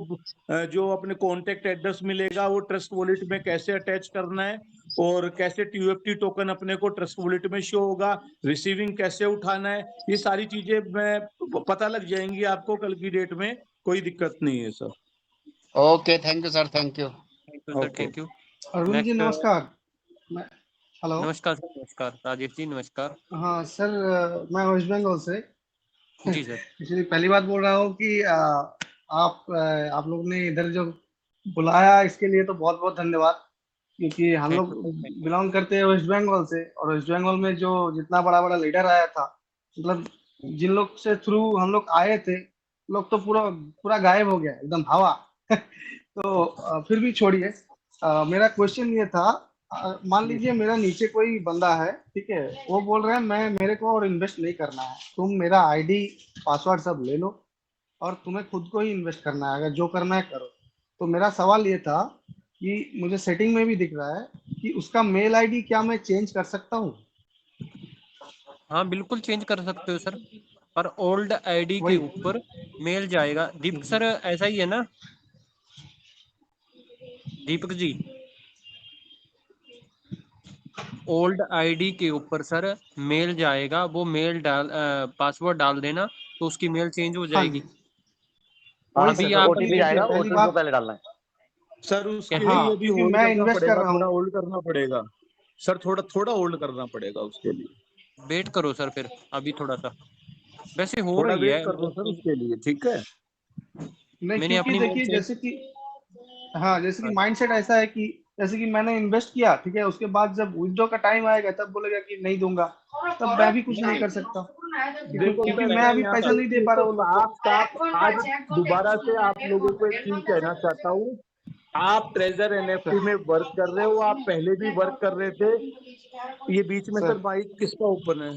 Speaker 4: जो अपने कॉन्टेक्ट एड्रेस मिलेगा वो ट्रस्ट वॉलेट में कैसे अटैच करना है, और कैसे TUFT टोकन अपने को ट्रस्ट वॉलेट में शो होगा, रिसीविंग कैसे उठाना है, ये सारी चीजें मैं पता लग जाएंगी आपको कल की डेट में, कोई दिक्कत नहीं है sir.
Speaker 1: Okay, thank you sir, thank you.
Speaker 2: Thank you sir,
Speaker 4: okay.
Speaker 2: Thank you.
Speaker 8: Arun ji
Speaker 2: next.
Speaker 8: नमस्कार। मैं हेलो।
Speaker 2: नमस्कार सर, नमस्कार राजेश जी, नमस्कार।
Speaker 8: हाँ सर, मैं वेस्ट बंगाल से
Speaker 2: जी सर।
Speaker 8: एक्चुअली पहली बात बोल रहा हूँ कि आप लोग ने इधर जो बुलाया, इसके लिए तो बहुत बहुत धन्यवाद। क्योंकि हम
Speaker 2: थैंक
Speaker 8: लोग
Speaker 2: you sir, thank you.
Speaker 8: Belong करते हैं वेस्ट बंगाल से, और वेस्ट बंगाल में जो जितना बड़ा बड़ा लीडर आया था, मतलब जिन लोग से थ्रू हम लोग आए थे, लोग तो पूरा पूरा गायब हो गया, एकदम हवा। तो फिर भी छोड़िए। मेरा क्वेश्चन ये था, मान
Speaker 2: जी
Speaker 8: लीजिए मेरा नीचे कोई बंदा है, ठीक है, वो बोल रहा है मेरे को और इन्वेस्ट नहीं करना है, तुम मेरा आईडी पासवर्ड सब ले लो और तुम्हें खुद को ही इन्वेस्ट करना है, अगर जो करना है करो। तो मेरा सवाल ये था कि मुझे सेटिंग में भी दिख रहा है कि उसका मेल आईडी क्या मैं चेंज कर सकता हूँ?
Speaker 2: हाँ, बिल्कुल चेंज कर सकते हो सर, पर ओल्ड आईडी के
Speaker 8: वही।
Speaker 2: ऊपर मेल जाएगा। दीपक सर ऐसा ही है ना, दीपक जी? ओल्ड आईडी के ऊपर सर मेल जाएगा, वो मेल पासवर्ड डाल देना तो उसकी मेल चेंज हो
Speaker 8: हाँ
Speaker 2: जाएगी।
Speaker 8: जी, वही
Speaker 2: अभी
Speaker 8: सर।
Speaker 2: आप
Speaker 5: ओटीपी
Speaker 8: देखिए
Speaker 5: आएगा,
Speaker 8: पहली
Speaker 5: ओटीपी को
Speaker 8: बात,
Speaker 5: पहले डालना है।
Speaker 4: सर उसके
Speaker 2: कैसे?
Speaker 4: लिए
Speaker 8: हाँ,
Speaker 4: अभी
Speaker 8: क्योंकि
Speaker 4: होल्ड
Speaker 8: मैं
Speaker 4: करना
Speaker 8: इन्वेस्ट कर
Speaker 4: पड़ेगा,
Speaker 8: रहा
Speaker 4: थोड़ा
Speaker 8: हूँ।
Speaker 4: होल्ड करना पड़ेगा सर, थोड़ा थोड़ा होल्ड करना पड़ेगा उसके लिए,
Speaker 2: वेट करो सर फिर अभी थोड़ा सा, वैसे हो
Speaker 4: थोड़ा
Speaker 2: रही
Speaker 4: वेट
Speaker 2: है
Speaker 4: कर लो सर उसके लिए, ठीक है?
Speaker 8: नहीं,
Speaker 2: मैंने
Speaker 8: क्योंकि
Speaker 2: अपनी मेल
Speaker 8: देखिए
Speaker 2: चेंज।
Speaker 8: जैसे कि, हाँ, जैसे कि माइंडसेट ऐसा है कि जैसे कि मैंने इन्वेस्ट किया, ठीक है, उसके बाद जब विथड्रॉ का टाइम आएगा तब बोलेगा कि नहीं दूंगा, तब मैं भी कुछ नहीं कर सकता,
Speaker 4: देखो
Speaker 8: क्योंकि
Speaker 4: सर,
Speaker 8: मैं
Speaker 4: मैं
Speaker 8: अभी
Speaker 4: यहाँ
Speaker 8: पैसा
Speaker 4: पे
Speaker 8: नहीं दे
Speaker 4: एक
Speaker 8: पा रहा
Speaker 4: तो
Speaker 8: हूँ लोग
Speaker 4: साफ
Speaker 8: को।
Speaker 4: साफ आज दोबारा से आप लोगों को एक चीज कहना चाहता हूँ, आप ट्रेजर एनएफटी में वर्क कर रहे हो, आप पहले भी वर्क कर रहे थे। ये बीच में सर
Speaker 8: सर
Speaker 4: माइक किसका ओपन है?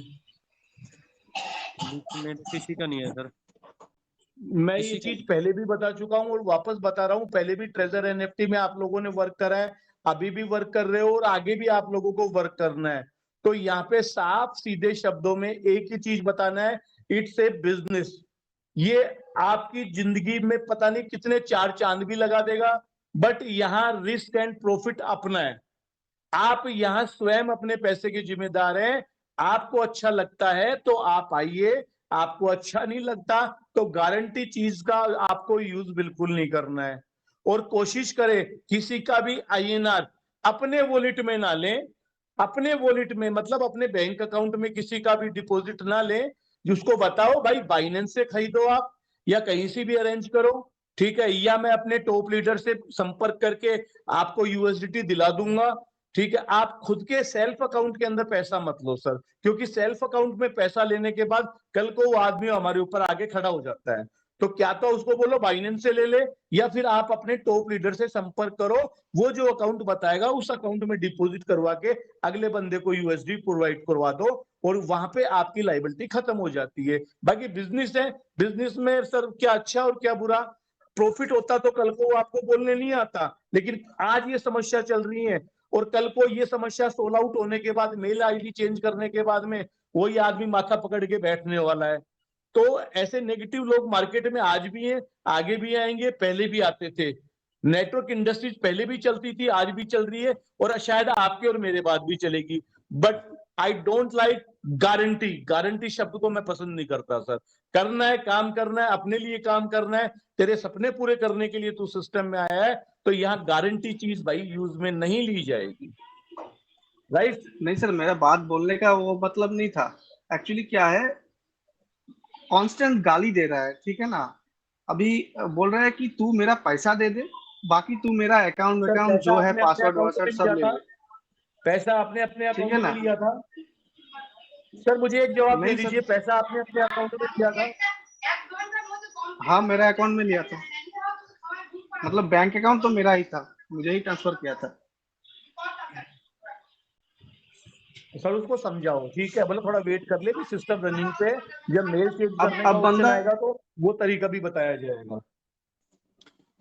Speaker 2: बीच में तो किसी का नहीं है सर,
Speaker 4: मैं ये
Speaker 2: किसी का।
Speaker 4: चीज पहले भी बता चुका हूँ और वापस बता रहा हूँ, पहले भी ट्रेजर एनएफटी में आप लोगों ने वर्क करा है, अभी भी वर्क कर रहे हो और आगे भी आप लोगों को वर्क करना है। तो यहाँ पे साफ सीधे शब्दों में एक ही चीज बताना है, इट्स ए बिजनेस। ये आपकी जिंदगी में पता नहीं कितने चार चांद भी लगा देगा, बट यहाँ रिस्क एंड प्रॉफिट अपना है। आप यहाँ स्वयं अपने पैसे के जिम्मेदार हैं। आपको अच्छा लगता है तो आप आइए, आपको अच्छा नहीं लगता तो गारंटी चीज का आपको यूज बिल्कुल नहीं करना है। और कोशिश करें किसी का भी आईएनआर अपने वॉलेट में ना लें, अपने वॉलेट में मतलब अपने बैंक अकाउंट में किसी का भी डिपॉजिट ना लें। जिसको बताओ भाई बाइनेंस से खरीदो आप, या कहीं से भी अरेंज करो, ठीक है, या मैं अपने टॉप लीडर से संपर्क करके आपको यूएसडीटी दिला दूंगा, ठीक है। आप खुद के सेल्फ अकाउंट के अंदर पैसा मत लो सर, क्योंकि सेल्फ अकाउंट में पैसा लेने के बाद कल को वो आदमी हमारे ऊपर आके खड़ा हो जाता है। तो क्या तो उसको बोलो बाइनेंस से ले ले, या फिर आप अपने टॉप लीडर से संपर्क करो, वो जो अकाउंट बताएगा उस अकाउंट में डिपॉजिट करवा के अगले बंदे को यूएसडी प्रोवाइड करवा दो, और वहां पे आपकी लाइबिलिटी खत्म हो जाती है। बाकी बिजनेस है, बिजनेस में सर क्या अच्छा और क्या बुरा, प्रॉफिट होता तो कल को आपको बोलने नहीं आता, लेकिन आज ये समस्या चल रही है और कल को ये समस्या सोल आउट होने के बाद, मेल आईडी चेंज करने के बाद में वही आदमी माथा पकड़ के बैठने वाला है। तो ऐसे नेगेटिव लोग मार्केट में आज भी हैं, आगे भी आएंगे, पहले भी आते थे। नेटवर्क इंडस्ट्रीज पहले भी चलती थी, आज भी चल रही है और शायद आपके और मेरे बाद भी चलेगी। But I don't like guarantee, guarantee शब्द को मैं पसंद नहीं करता सर। करना है काम करना है, अपने लिए काम करना है, तेरे सपने पूरे करने के लिए तू सिस्टम में आया है, तो यहाँ गारंटी चीज भाई यूज में नहीं ली जाएगी, राइट?
Speaker 8: नहीं सर, मेरा बात बोलने का वो मतलब नहीं था। एक्चुअली क्या है, कांस्टेंट गाली दे रहा है, ठीक है ना। अभी बोल रहा है कि तू मेरा पैसा दे दे, बाकी तू मेरा अकाउंट
Speaker 4: सर
Speaker 8: अकाउंट
Speaker 4: पैसा
Speaker 8: जो है
Speaker 4: आपने अपने
Speaker 8: पासवर्ड
Speaker 4: अकाउंट में
Speaker 8: वासवर्ड
Speaker 4: लिया
Speaker 8: सब ले
Speaker 4: था,
Speaker 8: ले,
Speaker 4: पैसा आपने अपने
Speaker 8: ठीक
Speaker 4: अकाउंट
Speaker 8: है
Speaker 4: में
Speaker 8: ना।
Speaker 4: लिया था। सर मुझे एक जवाब दे
Speaker 8: नहीं
Speaker 4: दीजिए,
Speaker 8: सर,
Speaker 4: पैसा आपने अपने अकाउंट में लिया था?
Speaker 8: हाँ, मेरा अकाउंट में लिया था, मतलब बैंक अकाउंट तो मेरा ही था, मुझे ही ट्रांसफर किया था।
Speaker 4: सर उसको समझाओ, ठीक है, मतलब थोड़ा वेट कर ले भी, सिस्टम रनिंग पे, जब मेल चेंज करने का
Speaker 8: अब
Speaker 4: ऑप्शन
Speaker 8: बंदा,
Speaker 4: आएगा तो वो तरीका भी बताया जाएगा।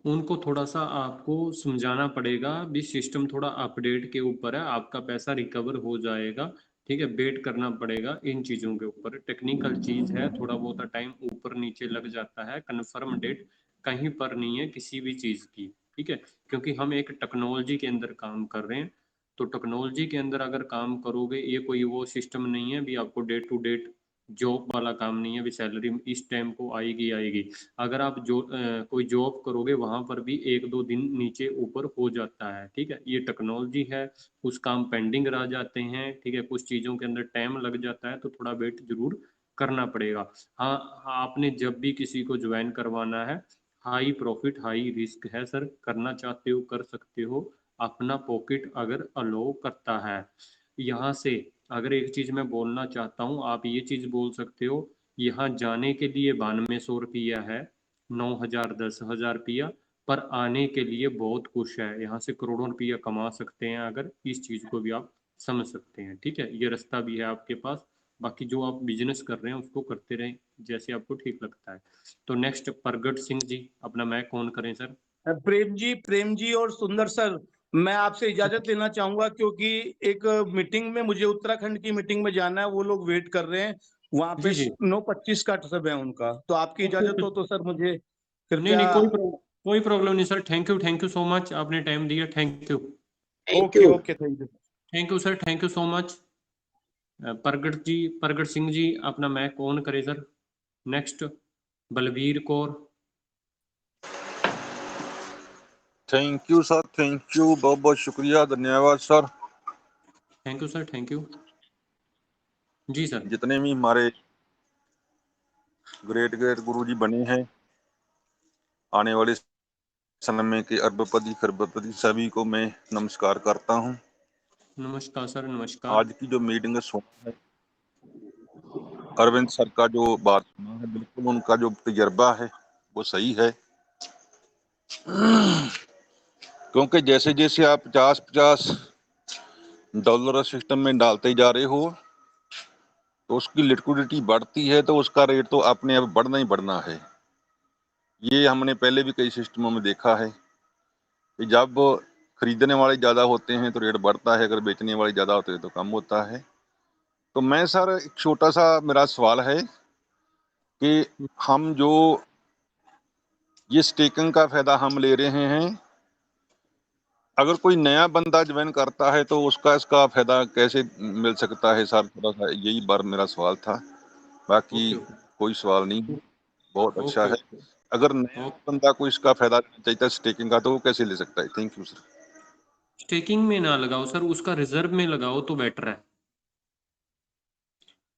Speaker 2: उनको थोड़ा सा आपको समझाना पड़ेगा भी, सिस्टम थोड़ा अपडेट के ऊपर है, आपका पैसा रिकवर हो जाएगा, ठीक है। वेट करना पड़ेगा इन चीज़ों के ऊपर, टेक्निकल चीज़ है, थोड़ा बहुत टाइम ऊपर नीचे लग जाता है, कंफर्म डेट कहीं पर नहीं है किसी भी चीज़ की, ठीक है। क्योंकि हम एक टेक्नोलॉजी के अंदर काम कर रहे हैं, तो टेक्नोलॉजी के अंदर अगर काम करोगे, ये कोई वो सिस्टम नहीं है भी आपको डे टू डेट जॉब वाला काम नहीं है भी सैलरी इस टाइम को आएगी आएगी। अगर आप कोई जॉब करोगे वहां पर भी एक दो दिन नीचे ऊपर हो जाता है, ठीक है। ये टेक्नोलॉजी है, कुछ काम पेंडिंग रह जाते हैं, ठीक है, कुछ चीज़ों के अंदर टाइम लग जाता है, तो थोड़ा वेट जरूर करना पड़ेगा। हाँ, आपने जब भी किसी को ज्वाइन करवाना है, हाई प्रॉफिट हाई रिस्क है सर, करना चाहते हो कर सकते हो, अपना पॉकेट अगर अलो करता है। यहाँ से अगर एक चीज़ मैं बोलना चाहता हूँ, आप ये चीज़ बोल सकते हो, यहाँ जाने के लिए 9200 रुपया है, 9000 10 000 रुपया, पर आने के लिए बहुत कुछ है, यहाँ से करोड़ों रुपया कमा सकते हैं अगर इस चीज़ को भी आप समझ सकते हैं, ठीक है। ये रास्ता भी है आपके पास, बाकी जो आप बिजनेस कर रहे हैं उसको करते रहें जैसे आपको ठीक लगता है। तो नेक्स्ट प्रगट सिंह जी, अपना माइक ऑन करें सर।
Speaker 4: प्रेम जी और सुंदर सर, मैं आपसे इजाजत लेना चाहूंगा, क्योंकि एक मीटिंग में मुझे उत्तराखंड की मीटिंग में जाना है, वो लोग वेट कर रहे हैं वहाँ पे
Speaker 2: जी, जी।
Speaker 4: 9:25 का समय है उनका, तो आपकी
Speaker 2: ओके,
Speaker 4: इजाजत
Speaker 2: ओके।
Speaker 4: हो तो सर मुझे
Speaker 2: नहीं,
Speaker 4: कृपया।
Speaker 2: नहीं, कोई प्रॉब्लम नहीं sir. Thank you so much, आपने टाइम दिया। Thank you.
Speaker 3: Thank
Speaker 4: okay
Speaker 3: you.
Speaker 4: Okay, thank you.
Speaker 2: Thank you sir, thank you so much. Pragat Singh ji, अपना माइक ऑन करें sir. Next Balvir Kaur.
Speaker 9: Thank you sir, thank you, बहुत बहुत शुक्रिया, धन्यवाद sir.
Speaker 2: Thank you sir, thank you. जी sir.
Speaker 9: जितने भी हमारे ग्रेट ग्रेट गुरुजी बने हैं, आने वाले समय में के अरबपति खरबपति सभी को मैं नमस्कार करता हूं।
Speaker 2: नमस्कार सर, नमस्कार।
Speaker 9: आज की जो मीटिंग सुना है, अरविंद सर का जो बात सुना है, बिल्कुल उनका जो तजर्बा है वो सही है। क्योंकि जैसे जैसे आप 50-50 डॉलर सिस्टम में डालते जा रहे हो तो उसकी लिक्विडिटी बढ़ती है, तो उसका रेट तो अपने आप बढ़ना ही बढ़ना है। ये हमने पहले भी कई सिस्टमों में देखा है कि जब खरीदने वाले ज़्यादा होते हैं तो रेट बढ़ता है, अगर बेचने वाले ज़्यादा होते हैं तो कम होता है। तो मैं सर एक छोटा सा मेरा सवाल है कि हम जो ये स्टेकिंग का फायदा हम ले रहे हैं, अगर कोई नया बंदा ज्वाइन करता है तो उसका इसका फायदा कैसे मिल सकता है सर? थोड़ा सा यही बार मेरा सवाल था, बाकी
Speaker 2: ओके, ओके,
Speaker 9: कोई सवाल नहीं है। बहुत अच्छा
Speaker 2: ओके,
Speaker 9: है।
Speaker 2: ओके,
Speaker 9: अगर नया
Speaker 2: ओके।
Speaker 9: बंदा को इसका फायदा लेना चाहता है स्टेकिंग का, तो वो कैसे ले सकता है? Thank you sir.
Speaker 2: स्टेकिंग में ना लगाओ सर, उसका रिजर्व में लगाओ तो बेटर है।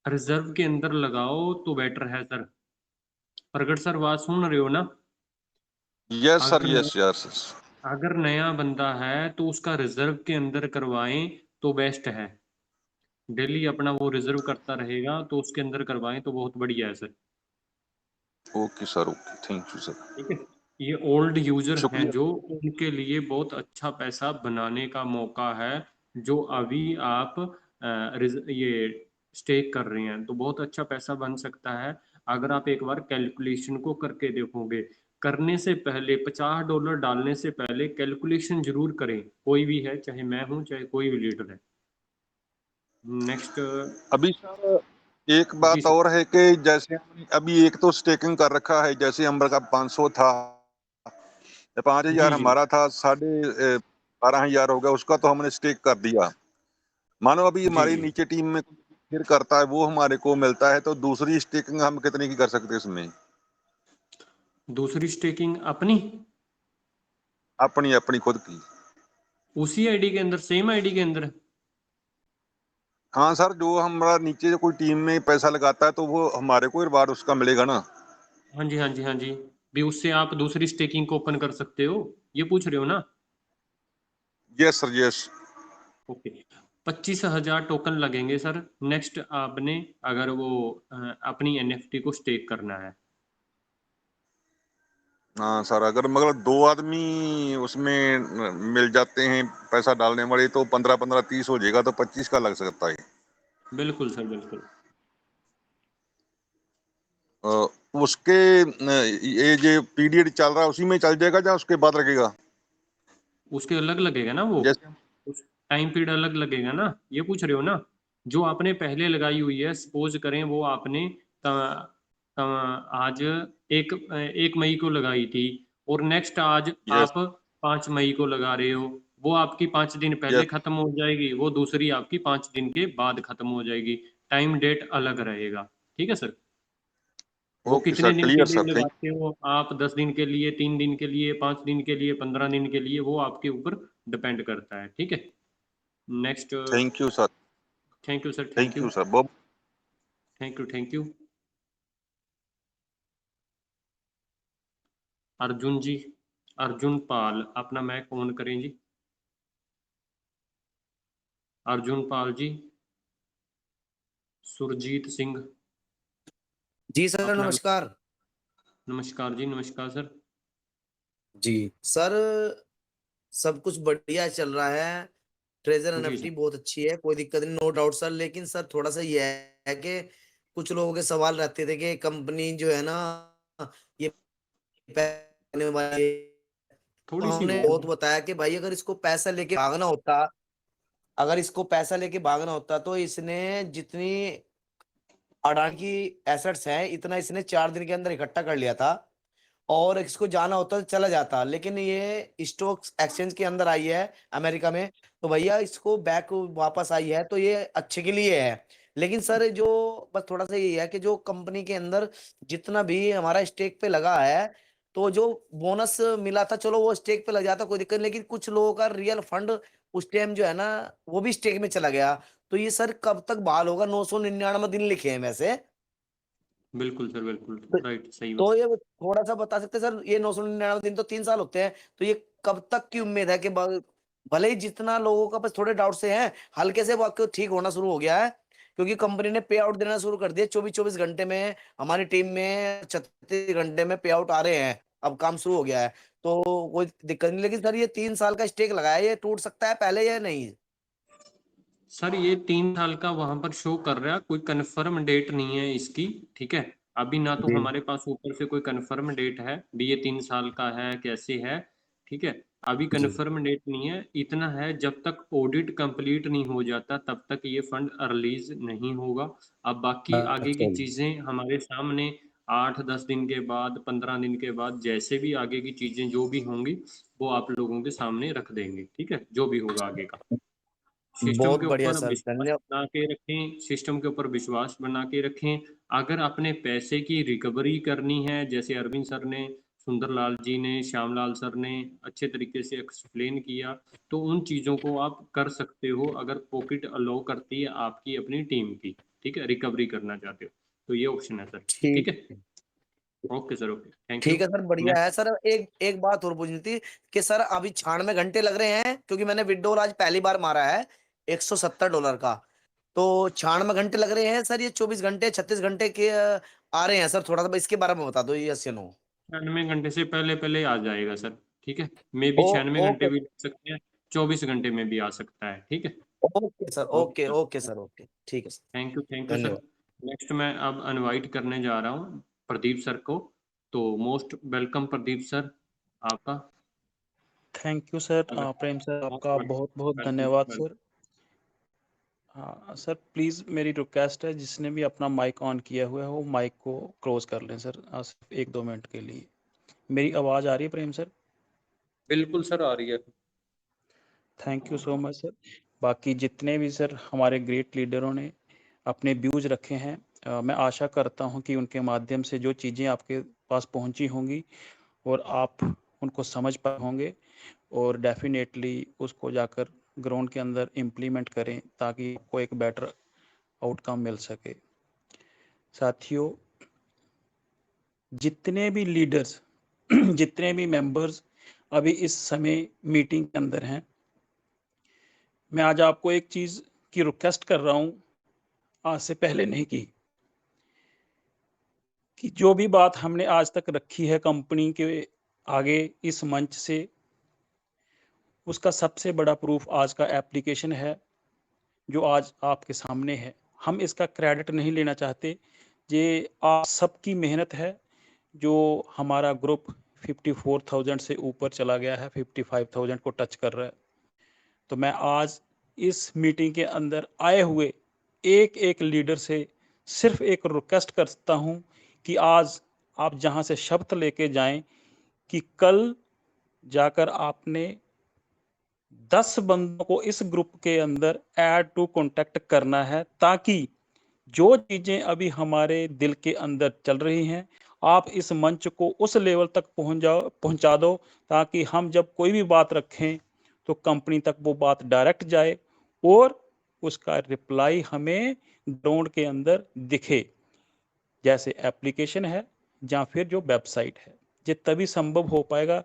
Speaker 2: रिजर्व के अंदर लगाओ तो बेटर है सर। प्रगट सर, बात सुन रहे हो ना?
Speaker 9: यस सर,
Speaker 2: अगर
Speaker 9: यस यस।
Speaker 2: अगर नया बंदा है तो उसका रिजर्व के अंदर करवाएं तो बेस्ट है। डेली अपना वो रिजर्व करता रहेगा तो उसके अंदर करवाएं तो बहुत बढ़िया है sir.
Speaker 9: Okay sir, okay, thank you sir.
Speaker 2: ठीक है। ये ओल्ड यूजर हैं
Speaker 9: शुक्रिया।
Speaker 2: जो, उनके लिए बहुत अच्छा पैसा बनाने का मौका है। जो अभी आप ये स्टेक कर रहे हैं तो बहुत अच्छा पैसा बन सकता है। अगर आप एक बार कैलकुलेशन को करके देखोगे, करने से पहले $50 डालने से पहले कैलकुलेशन जरूर करें। कोई भी है, चाहे मैं हूं चाहे कोई भी लीडर है। नेक्स्ट।
Speaker 9: अभी सर एक
Speaker 2: जी
Speaker 9: बात
Speaker 2: सर।
Speaker 9: और है कि जैसे हमने अभी एक तो स्टेकिंग कर रखा है, जैसे अंबर का 500 था, 5000
Speaker 2: जी, जी,
Speaker 9: हमारा था, 12,500 हो गया, उसका तो हमने स्टेक कर दिया। मानो अभी
Speaker 2: जी,
Speaker 9: हमारी
Speaker 2: जी।
Speaker 9: नीचे टीम में फिर करता है, वो हमारे को मिलता है, तो दूसरी स्टेकिंग हम कितने की कर सकते हैं इसमें?
Speaker 2: दूसरी स्टेकिंग अपनी
Speaker 9: अपनी अपनी खुद की।
Speaker 2: उसी आईडी के अंदर, सेम आईडी के अंदर।
Speaker 9: हाँ सर, जो हमारा नीचे जो कोई टीम में पैसा लगाता है तो वो हमारे को रिवार्ड उसका मिलेगा ना?
Speaker 2: हाँ जी, हाँ जी, हाँ जी। भी उससे आप दूसरी स्टेकिंग को ओपन कर सकते हो, ये पूछ रहे हो ना?
Speaker 9: Yes sir, yes.
Speaker 2: Okay. 25,000 token लगेंगे सर। नेक्स्ट आपने, अगर वो अपनी एनएफटी को स्टेक करना है।
Speaker 9: हाँ सर, अगर मतलब 2 आदमी उसमें मिल जाते हैं पैसा डालने वाले, तो 15-15 30 हो जाएगा, तो 25 का लग सकता है।
Speaker 2: बिल्कुल सर, बिल्कुल।
Speaker 9: अ, उसके ये जो पीरियड चल रहा है उसी में चल जाएगा या उसके बाद लगेगा?
Speaker 2: उसके अलग लगेगा ना वो,
Speaker 9: जैसे
Speaker 2: उस टाइम पीरियड अलग लगेगा ना, ये पूछ रहे हो ना? जो आपने पहले लगाई हुई है, सपोज करें वो आपने आज 1 मई को लगाई थी, और नेक्स्ट आज
Speaker 9: यस
Speaker 2: आप 5 मई को लगा रहे हो। वो आपकी 5 दिन पहले
Speaker 9: यस।
Speaker 2: खत्म हो जाएगी, वो दूसरी आपकी 5 दिन के बाद खत्म हो जाएगी। टाइम डेट अलग रहेगा। ठीक है सर। वो
Speaker 9: ओके
Speaker 2: कितने
Speaker 9: सर,
Speaker 2: दिन के
Speaker 9: क्लियर
Speaker 2: लिए
Speaker 9: सर, थैंक
Speaker 2: लगाते हो आप? 10 दिन के लिए, 3 दिन के लिए, 5 दिन के लिए, 15 दिन के लिए, वो आपके ऊपर डिपेंड करता है। ठीक है। Next.
Speaker 9: Thank you sir,
Speaker 2: thank you sir, thank
Speaker 9: thank
Speaker 2: you.
Speaker 9: You sir, बहुत।
Speaker 2: Thank you, thank you. Arjun ji, Arjun Pal, अपना माइक ऑन करें जी। अर्जुन पाल जी। सुरजीत सिंह,
Speaker 10: जी सर,
Speaker 2: अपना।
Speaker 10: नमस्कार।
Speaker 2: नमस्कार जी, नमस्कार सर।
Speaker 10: जी सर, सब कुछ बढ़िया चल रहा है। ट्रेजर
Speaker 2: जी
Speaker 10: एनएफटी
Speaker 2: सर।
Speaker 10: बहुत अच्छी है, कोई दिक्कत नहीं, नो डाउट सर। लेकिन सर थोड़ा सा ये है कि कुछ लोगों के सवाल रहते थे कि कंपनी जो है ना, ये पैने वाली, तो
Speaker 2: थोड़ी सी
Speaker 10: हमने
Speaker 2: वो।
Speaker 10: बहुत बताया कि भाई अगर इसको पैसा लेके भागना होता, अगर इसको पैसा लेके भागना होता तो इसने जितनी अडानी की एसेट्स हैं, इतना इसने 4 दिन के अंदर इकट्ठा कर लिया था, और इसको जाना होता तो चला जाता, लेकिन ये स्टॉक एक्सचेंज के अंदर आई है अमेरिका में, तो भैया इसको बैक वापस आई है, तो ये अच्छे के लिए है। लेकिन सर जो बस थोड़ा सा ये है कि जो कंपनी के अंदर जितना भी हमारा स्टेक पे लगा है, तो जो बोनस मिला था चलो वो स्टेक पे लग जाता कोई दिक्कत नहीं, लेकिन कुछ लोगों का रियल फंड उस टाइम जो है ना वो भी स्टेक में चला गया। तो ये सर कब तक बहाल होगा? 999 दिन लिखे हैं वैसे।
Speaker 2: बिल्कुल सर, बिल्कुल राइट, सही बात।
Speaker 10: तो ये थोड़ा सा बता सकते हैं सर, ये 999 दिन तो 3 साल होते हैं, तो ये कब तक की उम्मीद है कि भले ही जितना लोगों का बस थोड़े डाउट से हैं, हल्के से वाक्य ठीक होना शुरू हो गया है, क्योंकि कंपनी ने पे आउट देना शुरू कर दिया 24-24 घंटे में। हमारी टीम में 36 घंटे में पे आउट आ रहे हैं, अब काम शुरू हो गया है, तो कोई दिक्कत नहीं। लेकिन सर ये 3 साल का स्टेक लगाया, ये टूट सकता है पहले या नहीं?
Speaker 2: सर ये 3 साल का वहां पर शो कर रहा है, कोई कंफर्म डेट नहीं है इसकी, ठीक है। अभी ना तो हमारे पास ऊपर से कोई कंफर्म डेट है भी ये 3 साल का है कैसे है, ठीक है। अभी कंफर्म डेट नहीं है, इतना है जब तक ऑडिट कंप्लीट नहीं हो जाता तब तक ये फंड रिलीज नहीं होगा। अब बाकी आगे की चीजें हमारे सामने 8-10 दिन के बाद, 15 दिन के बाद, जैसे भी आगे की चीजें जो भी होंगी वो आप लोगों के सामने रख देंगे, ठीक है, जो भी होगा आगे का। सिस्टम
Speaker 10: बहुत
Speaker 2: के
Speaker 10: बढ़िया
Speaker 2: ऊपर
Speaker 10: सर,
Speaker 2: विश्वास
Speaker 10: धन्यवाद।
Speaker 2: बना के रखें, सिस्टम के ऊपर विश्वास बना के रखें। अगर अपने पैसे की रिकवरी करनी है, जैसे अरविंद सर ने, सुंदरलाल जी ने, श्यामलाल सर ने अच्छे तरीके से एक्सप्लेन किया, तो उन चीज़ों को आप कर सकते हो अगर पॉकेट अलाउ करती है आपकी अपनी टीम की, ठीक है, रिकवरी करना चाहते हो तो ये ऑप्शन है सर, ठीक है।
Speaker 10: ठीक
Speaker 2: okay sir, okay, thank you.
Speaker 10: ठीक है सर, बढ़िया है सर। एक बात और पूछनी थी कि सर अभी 96 घंटे लग रहे हैं, क्योंकि मैंने विड्रॉल आज पहली बार मारा है $170 का, तो 96 घंटे लग रहे हैं सर, ये 24 घंटे 36 घंटे के आ रहे हैं सर? थोड़ा सा इसके बारे में बता दो, यस या नो।
Speaker 2: 96 घंटे से पहले पहले आ जाएगा सर, ठीक है। मे बी
Speaker 10: ओ
Speaker 2: 96 घंटे
Speaker 10: ओके
Speaker 2: भी लग सकते हैं, 24 घंटे में भी आ सकता है, ठीक है।
Speaker 10: Okay sir,
Speaker 2: okay
Speaker 10: okay
Speaker 2: sir,
Speaker 10: okay sir, okay ठीक है सर,
Speaker 2: थैंक यू सर।
Speaker 10: धन्यवाद।
Speaker 2: नेक्स्ट मैं अब इनवाइट करने जा रहा हूँ प्रदीप सर को, तो मोस्ट वेलकम प्रदीप सर आपका।
Speaker 11: Thank you sir.
Speaker 2: अगर
Speaker 11: प्रेम सर
Speaker 2: मोस्ट
Speaker 11: आपका बहुत बहुत
Speaker 2: वेलकम
Speaker 11: धन्यवाद
Speaker 2: वेलकम।
Speaker 11: सर। हाँ सर, प्लीज़ मेरी रिक्वेस्ट है जिसने भी अपना माइक ऑन किया हुआ है वो माइक को क्लोज कर लें सर, सिर्फ 1-2 मिनट के लिए। मेरी आवाज़ आ रही है प्रेम सर?
Speaker 2: बिल्कुल सर, आ रही है।
Speaker 11: Thank you so much sir. बाकी जितने भी सर हमारे ग्रेट लीडरों ने अपने व्यूज़ रखे हैं, मैं आशा करता हूँ कि उनके माध्यम से जो चीज़ें आपके पास पहुँची होंगी और आप उनको समझ पाए होंगे, और डेफिनेटली उसको जाकर ग्राउंड के अंदर इम्प्लीमेंट करें ताकि आपको एक बेटर आउटकम मिल सके। साथियों, जितने भी लीडर्स जितने भी मेंबर्स अभी इस समय मीटिंग के अंदर हैं, मैं आज आपको एक चीज़ की रिक्वेस्ट कर रहा हूँ, आज से पहले नहीं की, कि जो भी बात हमने आज तक रखी है कंपनी के आगे इस मंच से, उसका सबसे बड़ा प्रूफ आज का एप्लीकेशन है जो आज आपके सामने है। हम इसका क्रेडिट नहीं लेना चाहते, ये आप सबकी मेहनत है जो हमारा ग्रुप 54,000 से ऊपर चला गया है, 55,000 को टच कर रहा है। तो मैं आज इस मीटिंग के अंदर आए हुए एक एक लीडर से सिर्फ एक रिक्वेस्ट करता हूं कि आज आप जहां से शब्द लेके जाएं कि कल जाकर आपने 10 बंदों को इस ग्रुप के अंदर ऐड टू कॉन्टैक्ट करना है, ताकि जो चीज़ें अभी हमारे दिल के अंदर चल रही हैं आप इस मंच को उस लेवल तक पहुंचा दो, ताकि हम जब कोई भी बात रखें तो कंपनी तक वो बात डायरेक्ट जाए और उसका रिप्लाई हमें ग्राउंड के अंदर दिखे, जैसे एप्लीकेशन है या फिर जो वेबसाइट है। ये तभी संभव हो पाएगा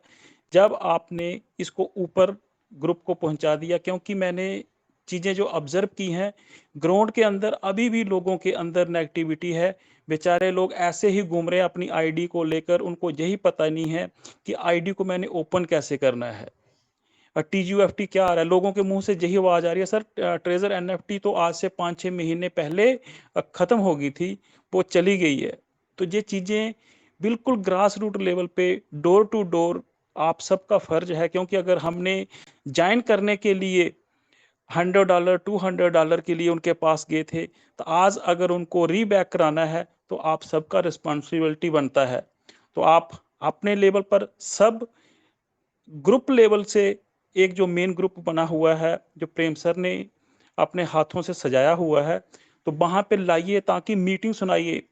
Speaker 11: जब आपने इसको ऊपर ग्रुप को पहुंचा दिया, क्योंकि मैंने चीज़ें जो ऑब्जर्व की हैं ग्राउंड के अंदर अभी भी लोगों के अंदर नेगेटिविटी है। बेचारे लोग ऐसे ही घूम रहे हैं अपनी आईडी को लेकर, उनको यही पता नहीं है कि आईडी को मैंने ओपन कैसे करना है। TGUFT क्या आ रहा है, लोगों के मुंह से यही आवाज़ आ रही है सर ट्रेजर NFT तो आज से 5-6 महीने पहले ख़त्म हो गई थी, वो चली गई है। तो ये चीज़ें बिल्कुल ग्रास रूट लेवल पे डोर टू डोर आप सबका फ़र्ज है, क्योंकि अगर हमने ज्वाइन करने के लिए $100 $200 के लिए उनके पास गए थे, तो आज अगर उनको रीबैक कराना है तो आप सबका रिस्पॉन्सिबिलिटी बनता है। तो आप अपने लेवल पर सब ग्रुप लेवल से एक जो मेन ग्रुप बना हुआ है जो प्रेम सर ने अपने हाथों से सजाया हुआ है, तो वहाँ पे लाइए ताकि मीटिंग सुनाइए।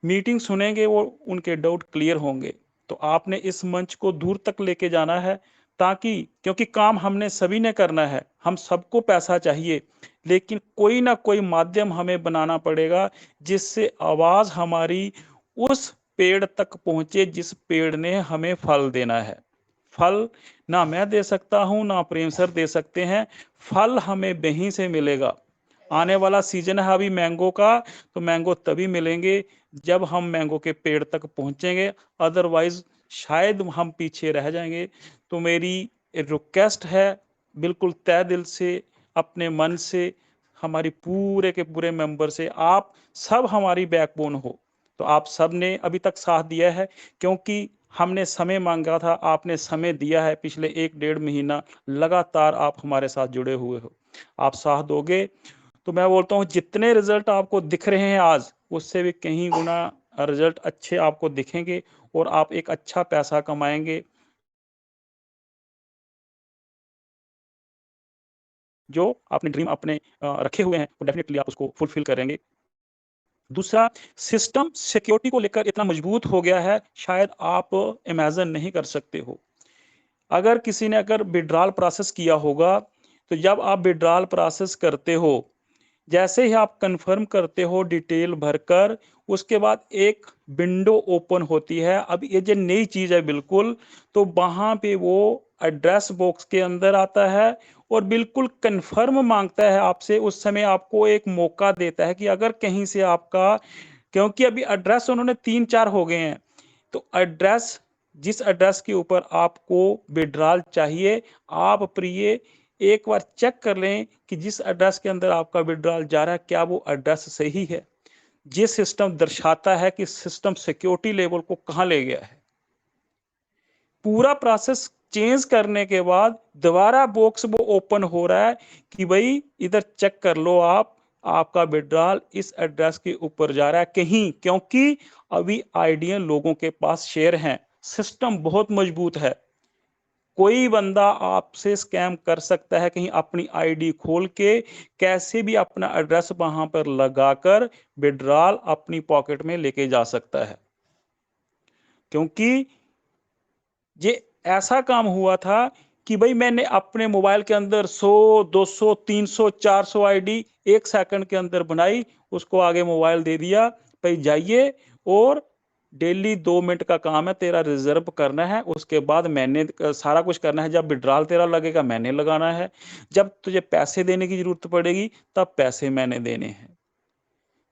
Speaker 11: मीटिंग सुनेंगे वो उनके डाउट क्लियर होंगे। तो आपने इस मंच को दूर तक लेके जाना है ताकि, क्योंकि काम हमने सभी ने करना है, हम सबको पैसा चाहिए, लेकिन कोई ना कोई माध्यम हमें बनाना पड़ेगा जिससे आवाज हमारी उस पेड़ तक पहुंचे जिस पेड़ ने हमें फल देना है। फल ना मैं दे सकता हूं ना प्रेम सर दे सकते हैं, फल हमें वहीं से मिलेगा। आने वाला सीजन है अभी मैंगो का, तो मैंगो तभी मिलेंगे जब हम मैंगो के पेड़ तक पहुंचेंगे, अदरवाइज शायद हम पीछे रह जाएंगे। तो मेरी रिक्वेस्ट है बिल्कुल तहे दिल से, अपने मन से, हमारी पूरे के पूरे मेंबर से, आप सब हमारी बैकबोन हो। तो आप सब ने अभी तक साथ दिया है, क्योंकि हमने समय मांगा था, आपने समय दिया है। पिछले 1-1.5 महीना लगातार आप हमारे साथ जुड़े हुए हो, आप साथ दोगे तो मैं बोलता हूँ जितने रिजल्ट आपको दिख रहे हैं आज, उससे भी कहीं गुना रिजल्ट अच्छे आपको दिखेंगे और आप एक अच्छा पैसा कमाएंगे। जो आपने ड्रीम अपने रखे हुए हैं, तो डेफिनेटली आप उसको फुलफिल करेंगे। दूसरा, सिस्टम सिक्योरिटी को लेकर इतना मजबूत हो गया है, शायद आप इमेजिन नहीं कर सकते हो। अगर किसी ने अगर विड्रॉल प्रोसेस किया होगा, तो जब आप विड्रॉल प्रोसेस करते हो, जैसे ही आप कंफर्म करते हो डिटेल भरकर, उसके बाद एक विंडो ओपन होती है। अब ये जो नई चीज है बिल्कुल, तो वहां पे वो एड्रेस बॉक्स के अंदर आता है और बिल्कुल कंफर्म मांगता है आपसे। उस समय आपको एक मौका देता है कि अगर कहीं से आपका, क्योंकि अभी एड्रेस उन्होंने 3-4 हो गए हैं, तो एड्रेस, जिस एड्रेस के ऊपर आपको विड्रॉल चाहिए, आप प्रिय एक बार चेक कर लें कि जिस एड्रेस के अंदर आपका विड्रॉल जा रहा है क्या वो एड्रेस सही है। ये सिस्टम दर्शाता है कि सिस्टम सिक्योरिटी लेवल को कहां ले गया है। पूरा प्रोसेस चेंज करने के बाद दोबारा बॉक्स वो ओपन हो रहा है कि भाई इधर चेक कर लो, आपका विड्रॉल इस एड्रेस के ऊपर जा रहा है कहीं, क्योंकि अभी आइडिया लोगों के पास शेयर हैं। सिस्टम बहुत मजबूत है, कोई बंदा आपसे स्कैम कर सकता है, कहीं अपनी आईडी खोल के कैसे भी अपना एड्रेस वहां पर लगाकर विड्रॉल अपनी पॉकेट में लेके जा सकता है। क्योंकि ये ऐसा काम हुआ था कि भाई मैंने अपने मोबाइल के अंदर 100 200 300 400 आईडी 1 सेकंड के अंदर बनाई, उसको आगे मोबाइल दे दिया, भाई जाइए और डेली 2 मिनट का काम है, तेरा रिजर्व करना है, उसके बाद मैंने सारा कुछ करना है। जब विड्रॉल तेरा लगेगा मैंने लगाना है, जब तुझे पैसे देने की जरूरत पड़ेगी तब पैसे मैंने देने हैं।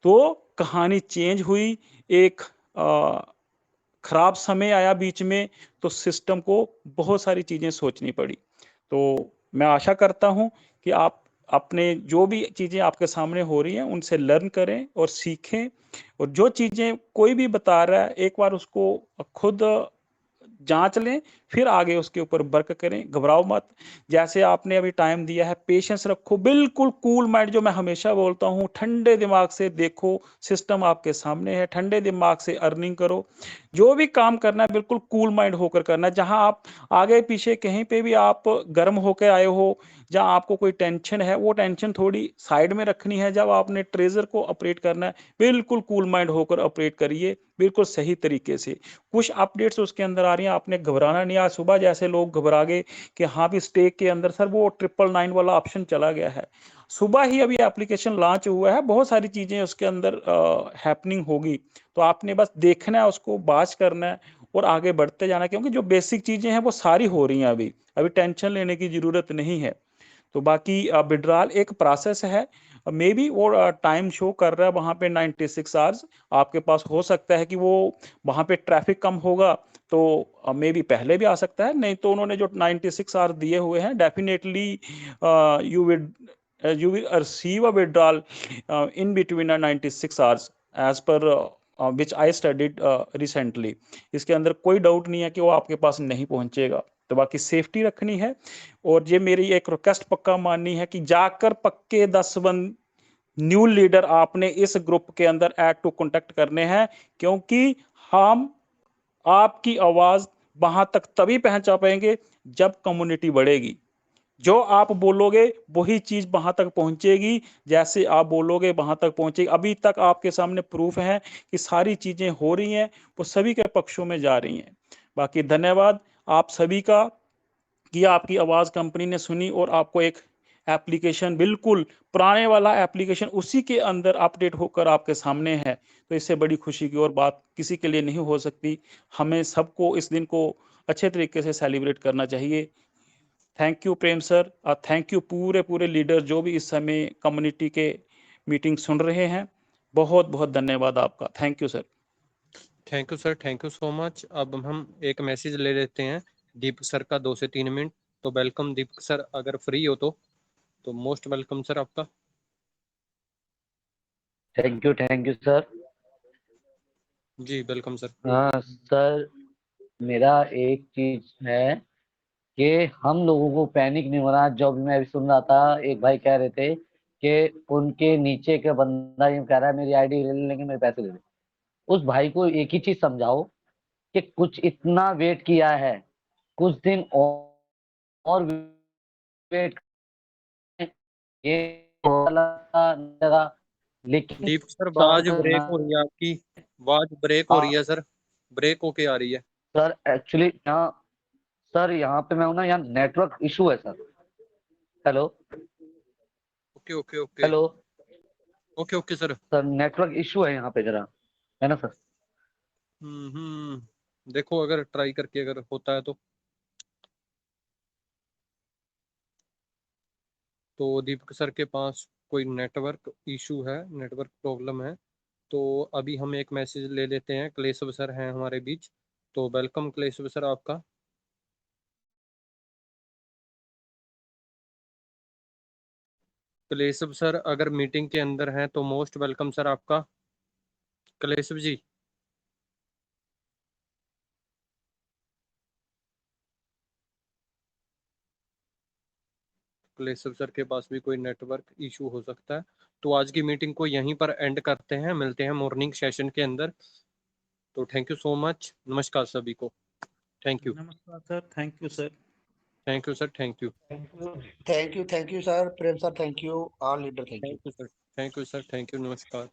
Speaker 11: तो कहानी चेंज हुई, एक खराब समय आया बीच में, तो सिस्टम को बहुत सारी चीजें सोचनी पड़ी। तो मैं आशा करता हूं कि आप अपने जो भी चीजें आपके सामने हो रही हैं उनसे लर्न करें और सीखें, और जो चीजें कोई भी बता रहा है एक बार उसको खुद जांच लें, फिर आगे उसके ऊपर वर्क करें, घबराओ मत। जैसे आपने अभी टाइम दिया है, पेशेंस रखो, बिल्कुल कूल माइंड, जो मैं हमेशा बोलता हूं, ठंडे दिमाग से देखो, सिस्टम आपके सामने है, ठंडे दिमाग से अर्निंग करो। जो भी काम करना है बिल्कुल कूल माइंड होकर करना है। जहां आप आगे पीछे कहीं पे भी आप गर्म होकर आए हो, जहां आपको कोई टेंशन है, वो टेंशन थोड़ी साइड में रखनी है। जब आपने ट्रेजर को ऑपरेट करना है, बिल्कुल कूल माइंड होकर ऑपरेट करिए, बिल्कुल सही तरीके से। कुछ अपडेट्स उसके अंदर आ रही हैं, आपने घबराना नहीं। आज सुबह जैसे लोग घबरा गए कि हाँ भी स्टेक के अंदर सर वो 999 वाला ऑप्शन चला गया है, सुबह ही अभी एप्लीकेशन लॉन्च हुआ है, बहुत सारी चीजें उसके अंदर हैपनिंग होगी। तो आपने बस देखना है, उसको बाज करना है और आगे बढ़ते जाना है, क्योंकि जो बेसिक चीजें हैं वो सारी हो रही हैं। अभी टेंशन लेने की जरूरत नहीं है। तो बाकी विड्रॉल एक प्रोसेस है, मे बी वो टाइम शो कर रहा है वहां पे 96 आवर्स, आपके पास हो सकता है कि वो वहां पे ट्रैफिक कम होगा तो मे बी पहले भी आ सकता है, नहीं तो उन्होंने जो 96 आवर्स दिए हुए हैं, definitely you will receive a withdrawal in between 96 hours as per which I studied recently। इसके अंदर कोई डाउट नहीं है कि वो आपके पास नहीं पहुंचेगा। तो बाकी सेफ्टी रखनी है। और ये मेरी एक रिक्वेस्ट पक्का माननी है कि जाकर पक्के 10 न्यू लीडर आपने इस ग्रुप के अंदर ऐड टू कॉन्टेक्ट करने हैं, क्योंकि हम आपकी आवाज वहां तक तभी पहुंचा पाएंगे जब कम्युनिटी बढ़ेगी। जो आप बोलोगे वही चीज वहां तक पहुंचेगी, जैसे आप बोलोगे वहां तक पहुंचेगी। अभी तक आपके सामने प्रूफ है कि सारी चीजें हो रही हैं, वो सभी के पक्षों में जा रही हैं। बाकी धन्यवाद आप सभी का कि आपकी आवाज कंपनी ने सुनी और आपको एक एप्लीकेशन, बिल्कुल पुराने वाला एप्लीकेशन उसी के अंदर अपडेट होकर आपके सामने है। तो इससे बड़ी खुशी की और बात किसी के लिए नहीं हो सकती। हमें सबको इस दिन को अच्छे तरीके से सेलिब्रेट करना चाहिए। थैंक यू प्रेम सर, और थैंक यू पूरे लीडर जो भी इस समय कम्युनिटी के मीटिंग सुन रहे हैं। बहुत बहुत धन्यवाद आपका। Thank you sir.
Speaker 2: Thank you sir, thank you so much. अब हम एक मैसेज ले लेते हैं दीपक सर का 2 से 3 मिनट। तो वेलकम दीपक सर, अगर फ्री हो तो मोस्ट वेलकम सर आपका।
Speaker 5: Thank you sir.
Speaker 2: जी वेलकम सर।
Speaker 5: हाँ सर, मेरा एक चीज है कि हम लोगों को पैनिक नहीं होना। जो भी मैं अभी सुन रहा था, एक भाई कह रहे थे कि उनके नीचे का बंदा ये कह रहा है मेरी आईडी ले लेंगे, मेरे पैसे ले लेंगे। उस भाई को एक ही चीज समझाओ कि कुछ इतना वेट किया है, कुछ दिन और वेट, ये लगा, लेकिन
Speaker 2: दीपक सर आवाज ब्रेक
Speaker 5: समझना।
Speaker 2: हो रही है आपकी, आवाज ब्रेक हो रही है सर, ब्रेक होके आ रही है।
Speaker 5: सर एक्चुअली यहाँ, सर यहाँ पे मैं हूँ ना, यहाँ नेटवर्क इशू है sir. Hello
Speaker 2: okay okay okay
Speaker 5: hello
Speaker 2: okay okay sir.
Speaker 5: Sir, network issue है यहाँ पे जरा, है ना सर।
Speaker 2: देखो अगर ट्राई करके अगर होता है तो दीपक सर के पास कोई नेटवर्क इशू है, नेटवर्क प्रॉब्लम है। तो अभी हम एक मैसेज ले लेते हैं, क्लेशव सर हैं हमारे बीच। तो वेलकम क्लेशव सर आपका। क्लेशव सर अगर मीटिंग के अंदर हैं तो मोस्ट वेलकम सर आपका। क्लेशव जी। क्लेशव सर के पास भी कोई नेटवर्क इशू हो सकता है। तो आज की मीटिंग को यहीं पर एंड करते हैं, मिलते हैं मॉर्निंग सेशन के अंदर। तो थैंक यू सो मच, नमस्कार सभी को। Thank you.
Speaker 11: नमस्कार sir, thank you sir.
Speaker 2: Thank you sir, thank you.
Speaker 1: Thank you sir, Prem sir thank you, all leader thank you.
Speaker 2: Thank you sir, thank you sir, thank you, नमस्कार।